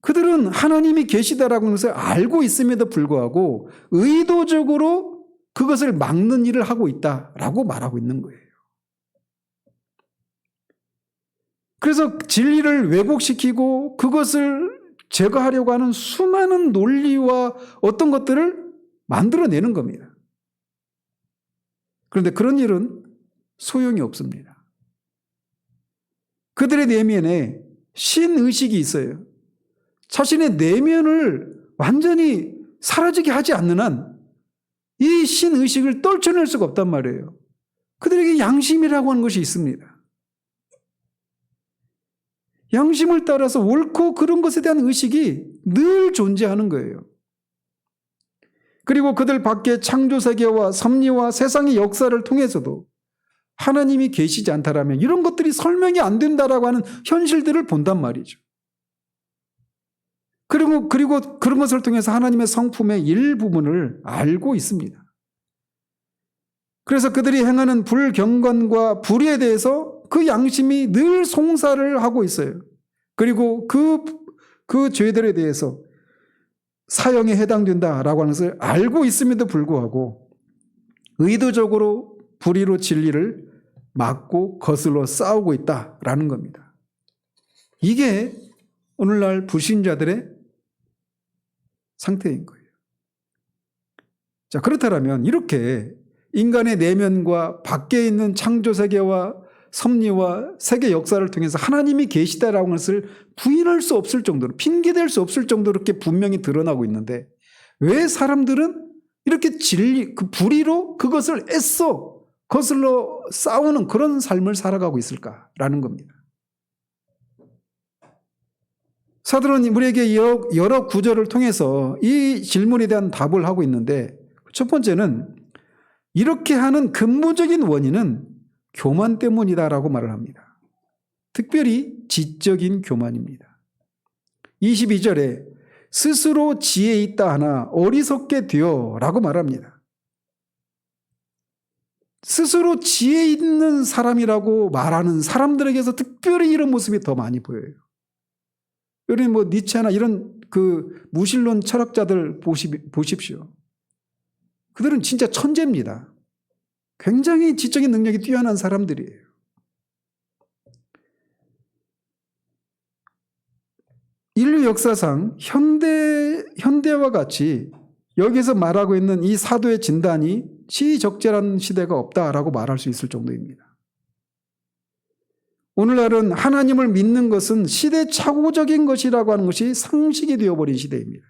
그들은 하나님이 계시다라고 하는 것을 알고 있음에도 불구하고 의도적으로 그것을 막는 일을 하고 있다라고 말하고 있는 거예요. 그래서 진리를 왜곡시키고 그것을 제거하려고 하는 수많은 논리와 어떤 것들을 만들어내는 겁니다. 그런데 그런 일은 소용이 없습니다. 그들의 내면에 신의식이 있어요. 자신의 내면을 완전히 사라지게 하지 않는 한 이 신의식을 떨쳐낼 수가 없단 말이에요. 그들에게 양심이라고 하는 것이 있습니다. 양심을 따라서 옳고 그런 것에 대한 의식이 늘 존재하는 거예요. 그리고 그들 밖에 창조세계와 섭리와 세상의 역사를 통해서도 하나님이 계시지 않다라면 이런 것들이 설명이 안 된다라고 하는 현실들을 본단 말이죠. 그리고 그런 것을 통해서 하나님의 성품의 일부분을 알고 있습니다. 그래서 그들이 행하는 불경건과 불의에 대해서 그 양심이 늘 송사를 하고 있어요. 그리고 그 죄들에 대해서 사형에 해당된다라고 하는 것을 알고 있음에도 불구하고 의도적으로 불의로 진리를 막고 거슬러 싸우고 있다라는 겁니다. 이게 오늘날 불신자들의 상태인 거예요. 자, 그렇다면 이렇게 인간의 내면과 밖에 있는 창조세계와 섭리와 세계 역사를 통해서 하나님이 계시다라는 것을 부인할 수 없을 정도로, 핑계댈 수 없을 정도로 이렇게 분명히 드러나고 있는데 왜 사람들은 이렇게 그 불의로 그것을 애써 거슬러 싸우는 그런 삶을 살아가고 있을까라는 겁니다. 사도는 우리에게 여러 구절을 통해서 이 질문에 대한 답을 하고 있는데, 첫 번째는 이렇게 하는 근본적인 원인은 교만 때문이다라고 말을 합니다. 특별히 지적인 교만입니다. 22절에 스스로 지혜 있다 하나 어리석게 되어라고 말합니다. 스스로 지혜 있는 사람이라고 말하는 사람들에게서 특별히 이런 모습이 더 많이 보여요. 여러분 니체나 이런 그 무신론 철학자들 보십시오. 그들은 진짜 천재입니다. 굉장히 지적인 능력이 뛰어난 사람들이에요. 인류 역사상 현대와 같이 여기서 말하고 있는 이 사도의 진단이 시적절한 시대가 없다라고 말할 수 있을 정도입니다. 오늘날은 하나님을 믿는 것은 시대착오적인 것이라고 하는 것이 상식이 되어버린 시대입니다.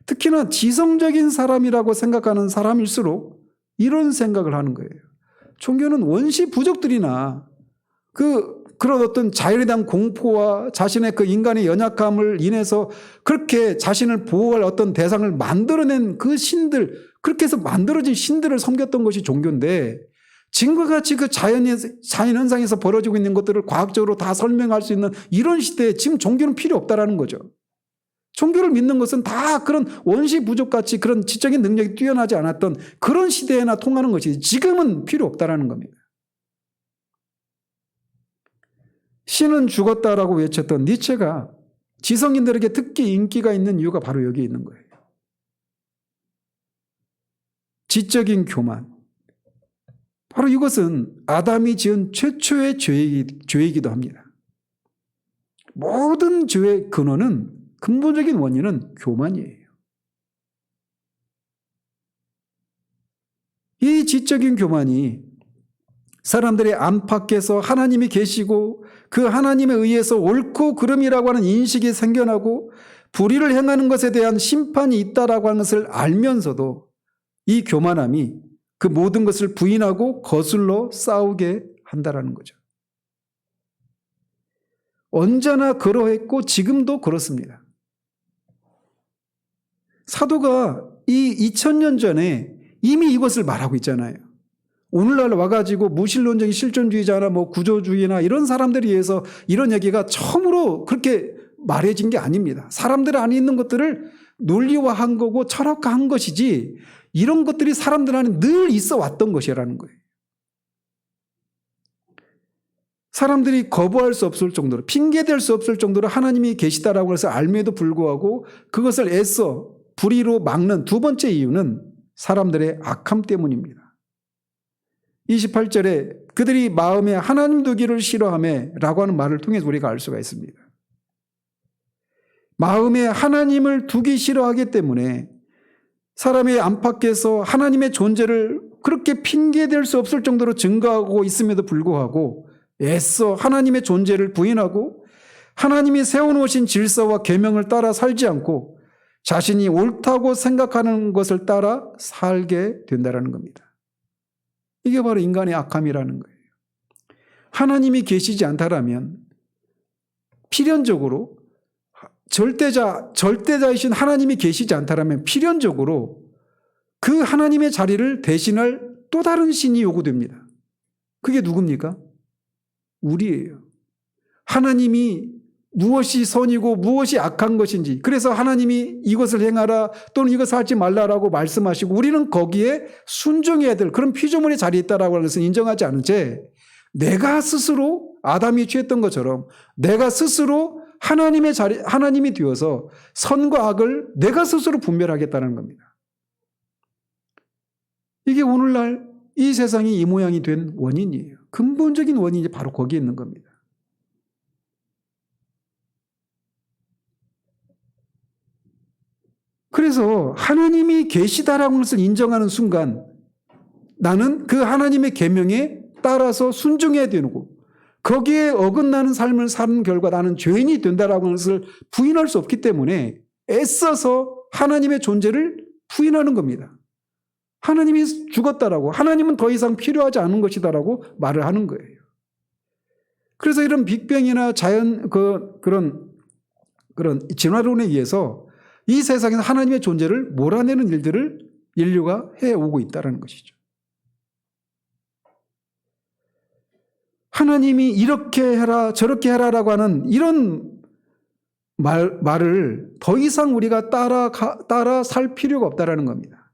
특히나 지성적인 사람이라고 생각하는 사람일수록 이런 생각을 하는 거예요. 종교는 원시 부족들이나 그런 어떤 자연에 대한 공포와 자신의 그 인간의 연약함을 인해서 그렇게 자신을 보호할 어떤 대상을 만들어낸 그 신들, 그렇게 해서 만들어진 신들을 섬겼던 것이 종교인데, 지금과 같이 그 자연현상에서 벌어지고 있는 것들을 과학적으로 다 설명할 수 있는 이런 시대에 지금 종교는 필요 없다라는 거죠. 종교를 믿는 것은 다 그런 원시 부족같이 그런 지적인 능력이 뛰어나지 않았던 그런 시대에나 통하는 것이지 지금은 필요 없다라는 겁니다. 신은 죽었다라고 외쳤던 니체가 지성인들에게 특히 인기가 있는 이유가 바로 여기 있는 거예요. 지적인 교만. 바로 이것은 아담이 지은 최초의 죄이기도 합니다. 모든 죄의 근원은, 근본적인 원인은 교만이에요. 이 지적인 교만이 사람들의 안팎에서 하나님이 계시고 그 하나님에 의해서 옳고 그름이라고 하는 인식이 생겨나고 불의를 행하는 것에 대한 심판이 있다라고 하는 것을 알면서도 이 교만함이 그 모든 것을 부인하고 거슬러 싸우게 한다라는 거죠. 언제나 그러했고 지금도 그렇습니다. 사도가 이 2000년 전에 이미 이것을 말하고 있잖아요. 오늘날 와가지고 무신론적인 실존주의자나 구조주의나 이런 사람들에 의해서 이런 얘기가 처음으로 그렇게 말해진 게 아닙니다. 사람들 안에 있는 것들을 논리화한 거고 철학화한 것이지 이런 것들이 사람들 안에 늘 있어 왔던 것이라는 거예요. 사람들이 거부할 수 없을 정도로, 핑계댈 수 없을 정도로 하나님이 계시다라고 해서 알매도 불구하고 그것을 애써 불의로 막는 두 번째 이유는 사람들의 악함 때문입니다. 28절에 그들이 마음에 하나님 두기를 싫어하며 라고 하는 말을 통해서 우리가 알 수가 있습니다. 마음에 하나님을 두기 싫어하기 때문에 사람의 안팎에서 하나님의 존재를 그렇게 핑계댈 수 없을 정도로 증거하고 있음에도 불구하고 애써 하나님의 존재를 부인하고 하나님이 세워놓으신 질서와 계명을 따라 살지 않고 자신이 옳다고 생각하는 것을 따라 살게 된다는 겁니다. 이게 바로 인간의 악함이라는 거예요. 하나님이 계시지 않다라면 필연적으로 절대자이신 하나님이 계시지 않다라면 필연적으로 그 하나님의 자리를 대신할 또 다른 신이 요구됩니다. 그게 누굽니까? 우리예요. 하나님이 무엇이 선이고 무엇이 악한 것인지, 그래서 하나님이 이것을 행하라 또는 이것을 하지 말라라고 말씀하시고 우리는 거기에 순종해야 될 그런 피조물의 자리에 있다라고 하는 것을 인정하지 않은 채 내가 스스로 아담이 취했던 것처럼 내가 스스로 하나님의 자리, 하나님이 되어서 선과 악을 내가 스스로 분별하겠다는 겁니다. 이게 오늘날 이 세상이 이 모양이 된 원인이에요. 근본적인 원인이 바로 거기에 있는 겁니다. 그래서 하나님이 계시다라는 것을 인정하는 순간 나는 그 하나님의 계명에 따라서 순종해야 되고 거기에 어긋나는 삶을 사는 결과 나는 죄인이 된다라고 하는 것을 부인할 수 없기 때문에 애써서 하나님의 존재를 부인하는 겁니다. 하나님이 죽었다라고, 하나님은 더 이상 필요하지 않은 것이다라고 말을 하는 거예요. 그래서 이런 빅뱅이나 자연 그런 진화론에 의해서 이 세상에서 하나님의 존재를 몰아내는 일들을 인류가 해오고 있다는 것이죠. 하나님이 이렇게 해라 저렇게 해라라고 하는 이런 말을 더 이상 우리가 따라 살 필요가 없다라는 겁니다.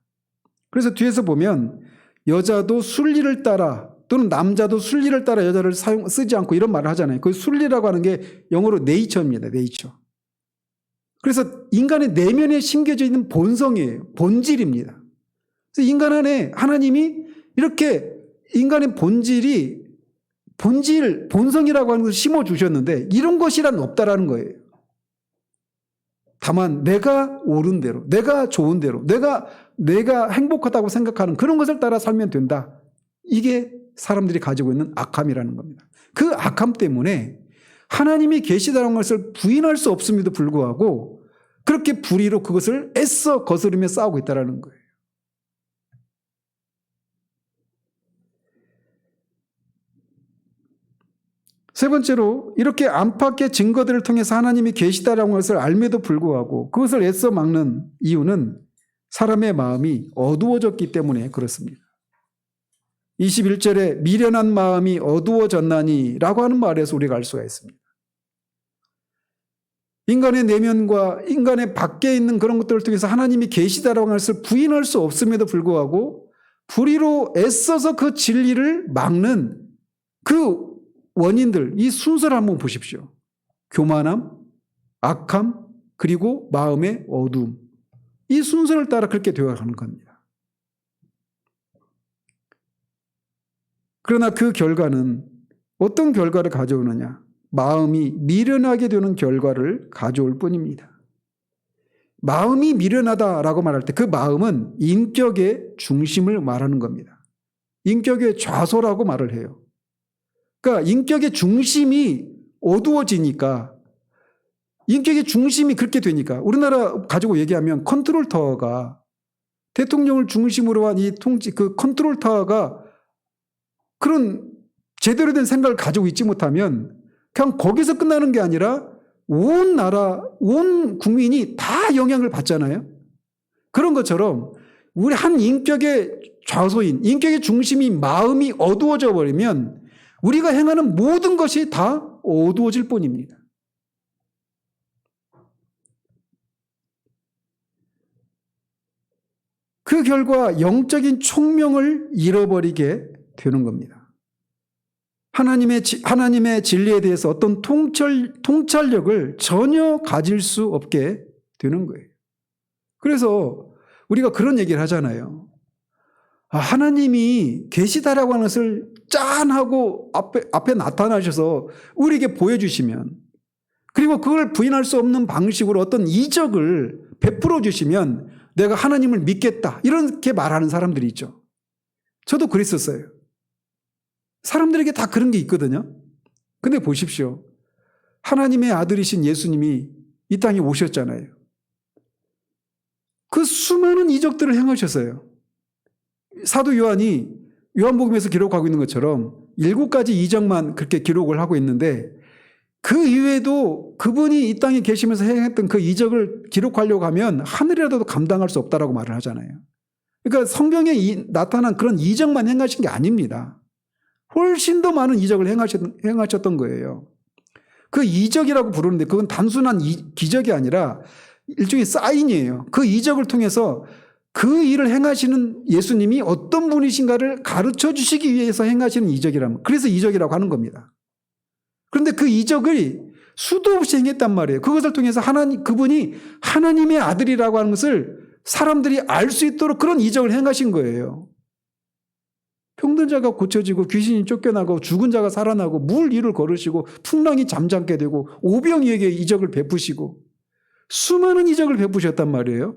그래서 뒤에서 보면 여자도 순리를 따라 또는 남자도 순리를 따라 여자를 쓰지 않고 이런 말을 하잖아요. 그 순리라고 하는 게 영어로 네이처입니다. 네이처. 그래서 인간의 내면에 심겨져 있는 본성이에요. 본질입니다. 그래서 인간 안에 하나님이 이렇게 인간의 본성이라고 하는 것을 심어주셨는데 이런 것이란 없다라는 거예요. 다만 내가 옳은 대로, 내가 좋은 대로, 내가 행복하다고 생각하는 그런 것을 따라 살면 된다. 이게 사람들이 가지고 있는 악함이라는 겁니다. 그 악함 때문에 하나님이 계시다는 것을 부인할 수 없음에도 불구하고 그렇게 불의로 그것을 애써 거스르며 싸우고 있다는 거예요. 세 번째로 이렇게 안팎의 증거들을 통해서 하나님이 계시다라는 것을 알매도 불구하고 그것을 애써 막는 이유는 사람의 마음이 어두워졌기 때문에 그렇습니다. 21절에 미련한 마음이 어두워졌나니 라고 하는 말에서 우리가 알 수가 있습니다. 인간의 내면과 인간의 밖에 있는 그런 것들을 통해서 하나님이 계시다라고 하는 것을 부인할 수 없음에도 불구하고 불의로 애써서 그 진리를 막는 그 원인들, 이 순서를 한번 보십시오. 교만함, 악함, 그리고 마음의 어두움. 이 순서를 따라 그렇게 되어가는 겁니다. 그러나 그 결과는 어떤 결과를 가져오느냐? 마음이 미련하게 되는 결과를 가져올 뿐입니다. 마음이 미련하다라고 말할 때 그 마음은 인격의 중심을 말하는 겁니다. 인격의 좌소라고 말을 해요. 그러니까 인격의 중심이 어두워지니까 인격의 중심이 그렇게 되니까 우리나라 가지고 얘기하면 컨트롤 타워가 대통령을 중심으로 한 이 그 컨트롤 타워가 그런 제대로 된 생각을 가지고 있지 못하면 그냥 거기서 끝나는 게 아니라 온 나라, 온 국민이 다 영향을 받잖아요. 그런 것처럼 우리 한 인격의 좌소인, 인격의 중심이 마음이 어두워져 버리면 우리가 행하는 모든 것이 다 어두워질 뿐입니다. 그 결과 영적인 총명을 잃어버리게 되는 겁니다. 하나님의 진리에 대해서 어떤 통찰력을 전혀 가질 수 없게 되는 거예요. 그래서 우리가 그런 얘기를 하잖아요. 하나님이 계시다라고 하는 것을 짠 하고 앞에 나타나셔서 우리에게 보여주시면 그리고 그걸 부인할 수 없는 방식으로 어떤 이적을 베풀어 주시면 내가 하나님을 믿겠다. 이렇게 말하는 사람들이 있죠. 저도 그랬었어요. 사람들에게 다 그런 게 있거든요. 근데 보십시오. 하나님의 아들이신 예수님이 이 땅에 오셨잖아요. 그 수많은 이적들을 행하셨어요. 사도 요한이 요한복음에서 기록하고 있는 것처럼 7가지 이적만 그렇게 기록을 하고 있는데 그 이외에도 그분이 이 땅에 계시면서 행했던 그 이적을 기록하려고 하면 하늘이라도 감당할 수 없다라고 말을 하잖아요. 그러니까 성경에 나타난 그런 이적만 행하신 게 아닙니다. 훨씬 더 많은 이적을 행하셨던 거예요. 그 이적이라고 부르는데 그건 단순한 기적이 아니라 일종의 사인이에요. 그 이적을 통해서 그 일을 행하시는 예수님이 어떤 분이신가를 가르쳐 주시기 위해서 행하시는 이적이라면 그래서 이적이라고 하는 겁니다. 그런데 그 이적을 수도 없이 행했단 말이에요. 그것을 통해서 그분이 하나님의 아들이라고 하는 것을 사람들이 알 수 있도록 그런 이적을 행하신 거예요. 병든 자가 고쳐지고 귀신이 쫓겨나고 죽은 자가 살아나고 물 위를 걸으시고 풍랑이 잠잠게 되고 오병이에게 이적을 베푸시고 수많은 이적을 베푸셨단 말이에요.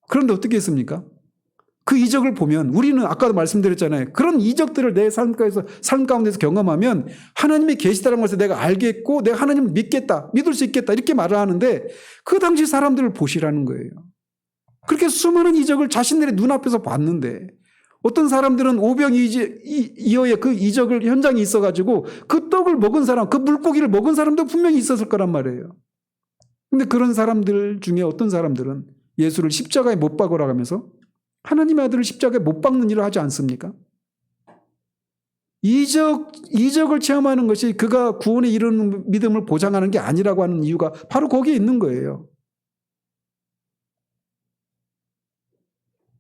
그런데 어떻게 했습니까? 그 이적을 보면 우리는 아까도 말씀드렸잖아요. 그런 이적들을 내 삶 가운데서 경험하면 하나님이 계시다는 것을 내가 알겠고 내가 하나님을 믿겠다, 믿을 수 있겠다 이렇게 말을 하는데 그 당시 사람들을 보시라는 거예요. 그렇게 수많은 이적을 자신들의 눈앞에서 봤는데 어떤 사람들은 오병이어의 그 이적을 현장에 있어가지고 그 떡을 먹은 사람, 그 물고기를 먹은 사람도 분명히 있었을 거란 말이에요. 근데 그런 사람들 중에 어떤 사람들은 예수를 십자가에 못 박으라 하면서 하나님의 아들을 십자가에 못 박는 일을 하지 않습니까? 이적을 체험하는 것이 그가 구원에 이르는 믿음을 보장하는 게 아니라고 하는 이유가 바로 거기에 있는 거예요.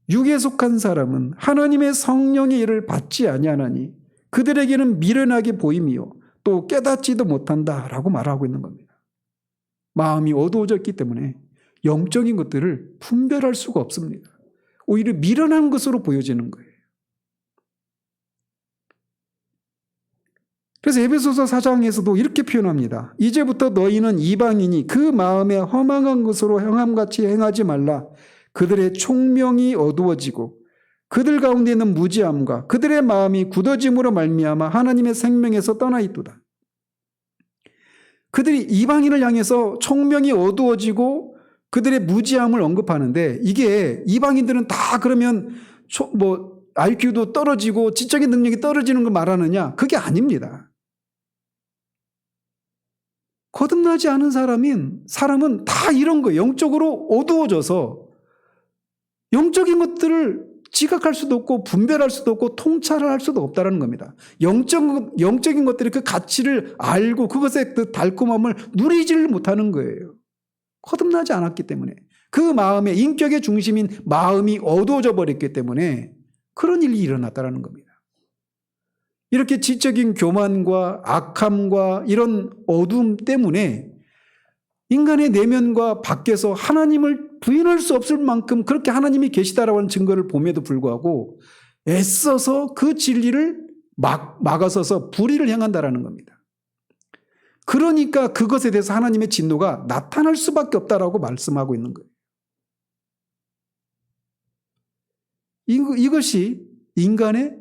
육에 속한 사람은 하나님의 성령의 일을 받지 아니하나니 그들에게는 미련하게 보임이요 또 깨닫지도 못한다라고 말하고 있는 겁니다. 마음이 어두워졌기 때문에 영적인 것들을 분별할 수가 없습니다. 오히려 미련한 것으로 보여지는 거예요. 그래서 에베소서 4장에서도 이렇게 표현합니다. 이제부터 너희는 이방인이 그 마음에 허망한 것으로 행함같이 행하지 말라. 그들의 총명이 어두워지고 그들 가운데 있는 무지함과 그들의 마음이 굳어짐으로 말미암아 하나님의 생명에서 떠나 있도다. 그들이 이방인을 향해서 총명이 어두워지고 그들의 무지함을 언급하는데 이게 이방인들은 다 그러면 IQ도 떨어지고 지적인 능력이 떨어지는 걸 말하느냐? 그게 아닙니다. 거듭나지 않은 사람은 다 이런 거예요. 영적으로 어두워져서 영적인 것들을 지각할 수도 없고 분별할 수도 없고 통찰을 할 수도 없다는 겁니다. 영적인 것들이 그 가치를 알고 그것의 그 달콤함을 누리지를 못하는 거예요. 거듭나지 않았기 때문에 그 마음의 인격의 중심인 마음이 어두워져 버렸기 때문에 그런 일이 일어났다는 겁니다. 이렇게 지적인 교만과 악함과 이런 어두움 때문에 인간의 내면과 밖에서 하나님을 부인할 수 없을 만큼 그렇게 하나님이 계시다라고 하는 증거를 봄에도 불구하고 애써서 그 진리를 막아서서 불의를 행한다라는 겁니다. 그러니까 그것에 대해서 하나님의 진노가 나타날 수밖에 없다라고 말씀하고 있는 거예요. 이것이 인간의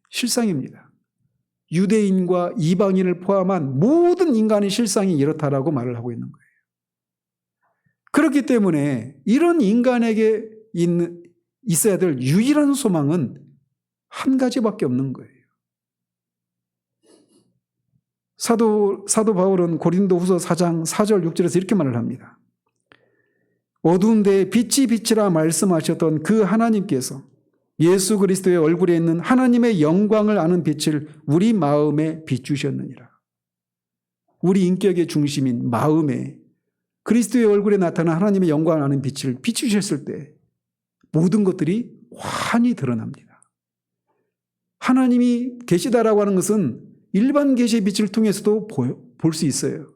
실상입니다. 유대인과 이방인을 포함한 모든 인간의 실상이 이렇다라고 말을 하고 있는 거예요. 그렇기 때문에 이런 인간에게 있어야 될 유일한 소망은 한 가지밖에 없는 거예요. 사도 바울은 고린도후서 4장 4절 6절에서 이렇게 말을 합니다. 어두운 데에 빛이 빛이라 말씀하셨던 그 하나님께서 예수 그리스도의 얼굴에 있는 하나님의 영광을 아는 빛을 우리 마음에 비추셨느니라. 우리 인격의 중심인 마음에 그리스도의 얼굴에 나타난 하나님의 영광을 아는 빛을 비추셨을 때 모든 것들이 환히 드러납니다. 하나님이 계시다라고 하는 것은 일반 계시의 빛을 통해서도 볼 수 있어요.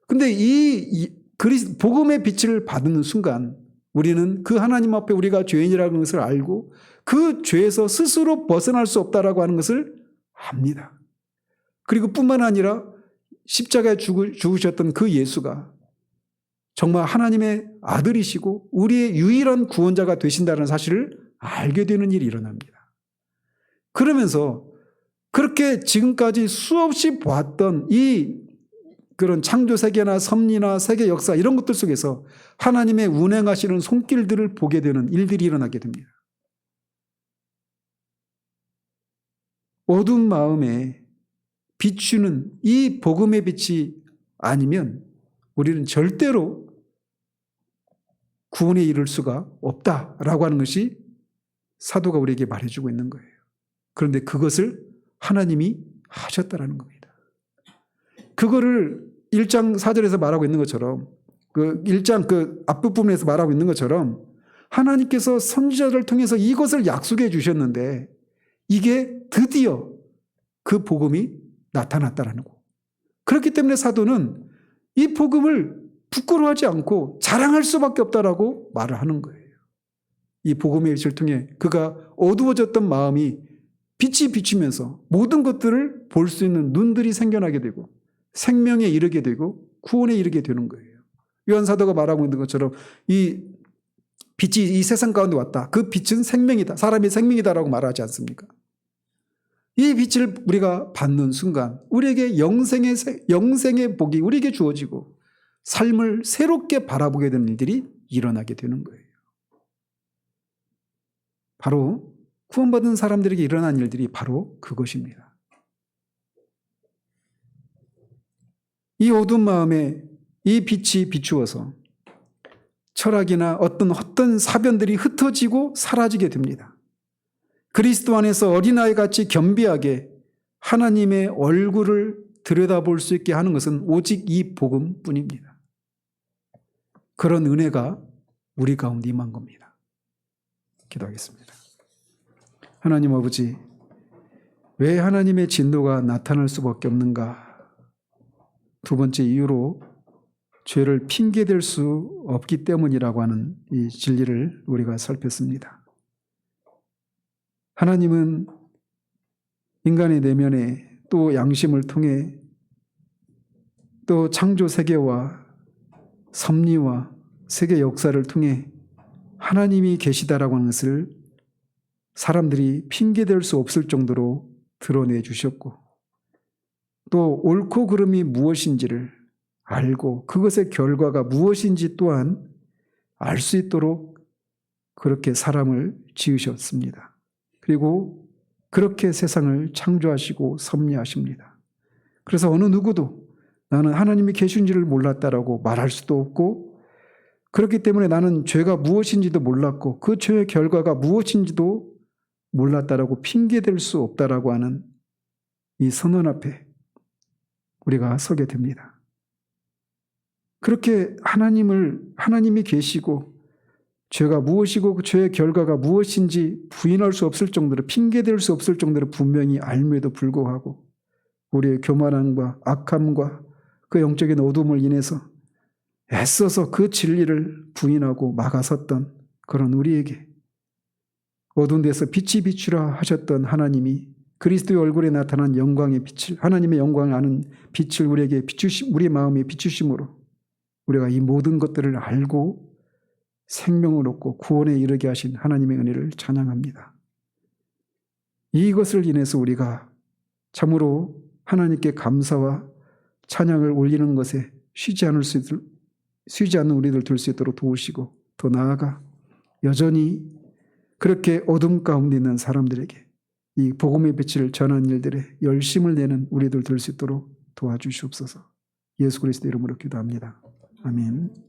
근데 이 복음의 빛을 받는 순간 우리는 그 하나님 앞에 우리가 죄인이라는 것을 알고 그 죄에서 스스로 벗어날 수 없다라고 하는 것을 압니다. 그리고 뿐만 아니라 십자가에 죽으셨던 그 예수가 정말 하나님의 아들이시고 우리의 유일한 구원자가 되신다는 사실을 알게 되는 일이 일어납니다. 그러면서 그렇게 지금까지 수없이 보았던 이 그런 창조 세계나 섭리나 세계 역사 이런 것들 속에서 하나님의 운행하시는 손길들을 보게 되는 일들이 일어나게 됩니다. 어두운 마음에 비추는 이 복음의 빛이 아니면 우리는 절대로 구원에 이를 수가 없다라고 하는 것이 사도가 우리에게 말해주고 있는 거예요. 그런데 그것을 하나님이 하셨다라는 겁니다. 그거를 1장 4절에서 말하고 있는 것처럼 그 1장 그 앞부분에서 말하고 있는 것처럼 하나님께서 선지자를 통해서 이것을 약속해 주셨는데 이게 드디어 그 복음이 나타났다라는 거. 그렇기 때문에 사도는 이 복음을 부끄러워하지 않고 자랑할 수밖에 없다라고 말을 하는 거예요. 이 복음의 빛을 통해 그가 어두워졌던 마음이 빛이 비추면서 모든 것들을 볼 수 있는 눈들이 생겨나게 되고 생명에 이르게 되고 구원에 이르게 되는 거예요. 요한 사도가 말하고 있는 것처럼 이 빛이 이 세상 가운데 왔다. 그 빛은 생명이다. 사람이 생명이다라고 말하지 않습니까? 이 빛을 우리가 받는 순간 우리에게 영생의 복이 우리에게 주어지고 삶을 새롭게 바라보게 되는 일들이 일어나게 되는 거예요. 바로 구원받은 사람들에게 일어난 일들이 바로 그것입니다. 이 어두운 마음에 이 빛이 비추어서 철학이나 어떤 헛된 사변들이 흩어지고 사라지게 됩니다. 그리스도 안에서 어린아이같이 겸비하게 하나님의 얼굴을 들여다볼 수 있게 하는 것은 오직 이 복음뿐입니다. 그런 은혜가 우리 가운데 임한 겁니다. 기도하겠습니다. 하나님 아버지, 왜 하나님의 진노가 나타날 수밖에 없는가? 두 번째 이유로 죄를 핑계댈 수 없기 때문이라고 하는 이 진리를 우리가 살폈습니다. 하나님은 인간의 내면에 또 양심을 통해 또 창조 세계와 섭리와 세계 역사를 통해 하나님이 계시다라고 하는 것을 사람들이 핑계댈 수 없을 정도로 드러내 주셨고 또 옳고 그름이 무엇인지를 알고 그것의 결과가 무엇인지 또한 알 수 있도록 그렇게 사람을 지으셨습니다. 그리고 그렇게 세상을 창조하시고 섭리하십니다. 그래서 어느 누구도 나는 하나님이 계신지를 몰랐다라고 말할 수도 없고 그렇기 때문에 나는 죄가 무엇인지도 몰랐고 그 죄의 결과가 무엇인지도 몰랐다라고 핑계댈 수 없다라고 하는 이 선언 앞에 우리가 서게 됩니다. 그렇게 하나님이 계시고 죄가 무엇이고 그 죄의 결과가 무엇인지 부인할 수 없을 정도로 핑계댈 수 없을 정도로 분명히 알면에도 불구하고 우리의 교만함과 악함과 그 영적인 어둠을 인해서 애써서 그 진리를 부인하고 막아섰던 그런 우리에게 어두운 데서 빛이 비추라 하셨던 하나님이 그리스도의 얼굴에 나타난 영광의 빛을 하나님의 영광을 아는 빛을 우리에게 우리 마음에 비추심으로 우리가 이 모든 것들을 알고 생명을 얻고 구원에 이르게 하신 하나님의 은혜를 찬양합니다. 이것을 인해서 우리가 참으로 하나님께 감사와 찬양을 올리는 것에 쉬지 않는 우리들 될 수 있도록 도우시고 더 나아가 여전히 그렇게 어둠 가운데 있는 사람들에게 이 복음의 빛을 전하는 일들에 열심을 내는 우리들 될 수 있도록 도와주시옵소서. 예수 그리스도 이름으로 기도합니다. 아멘.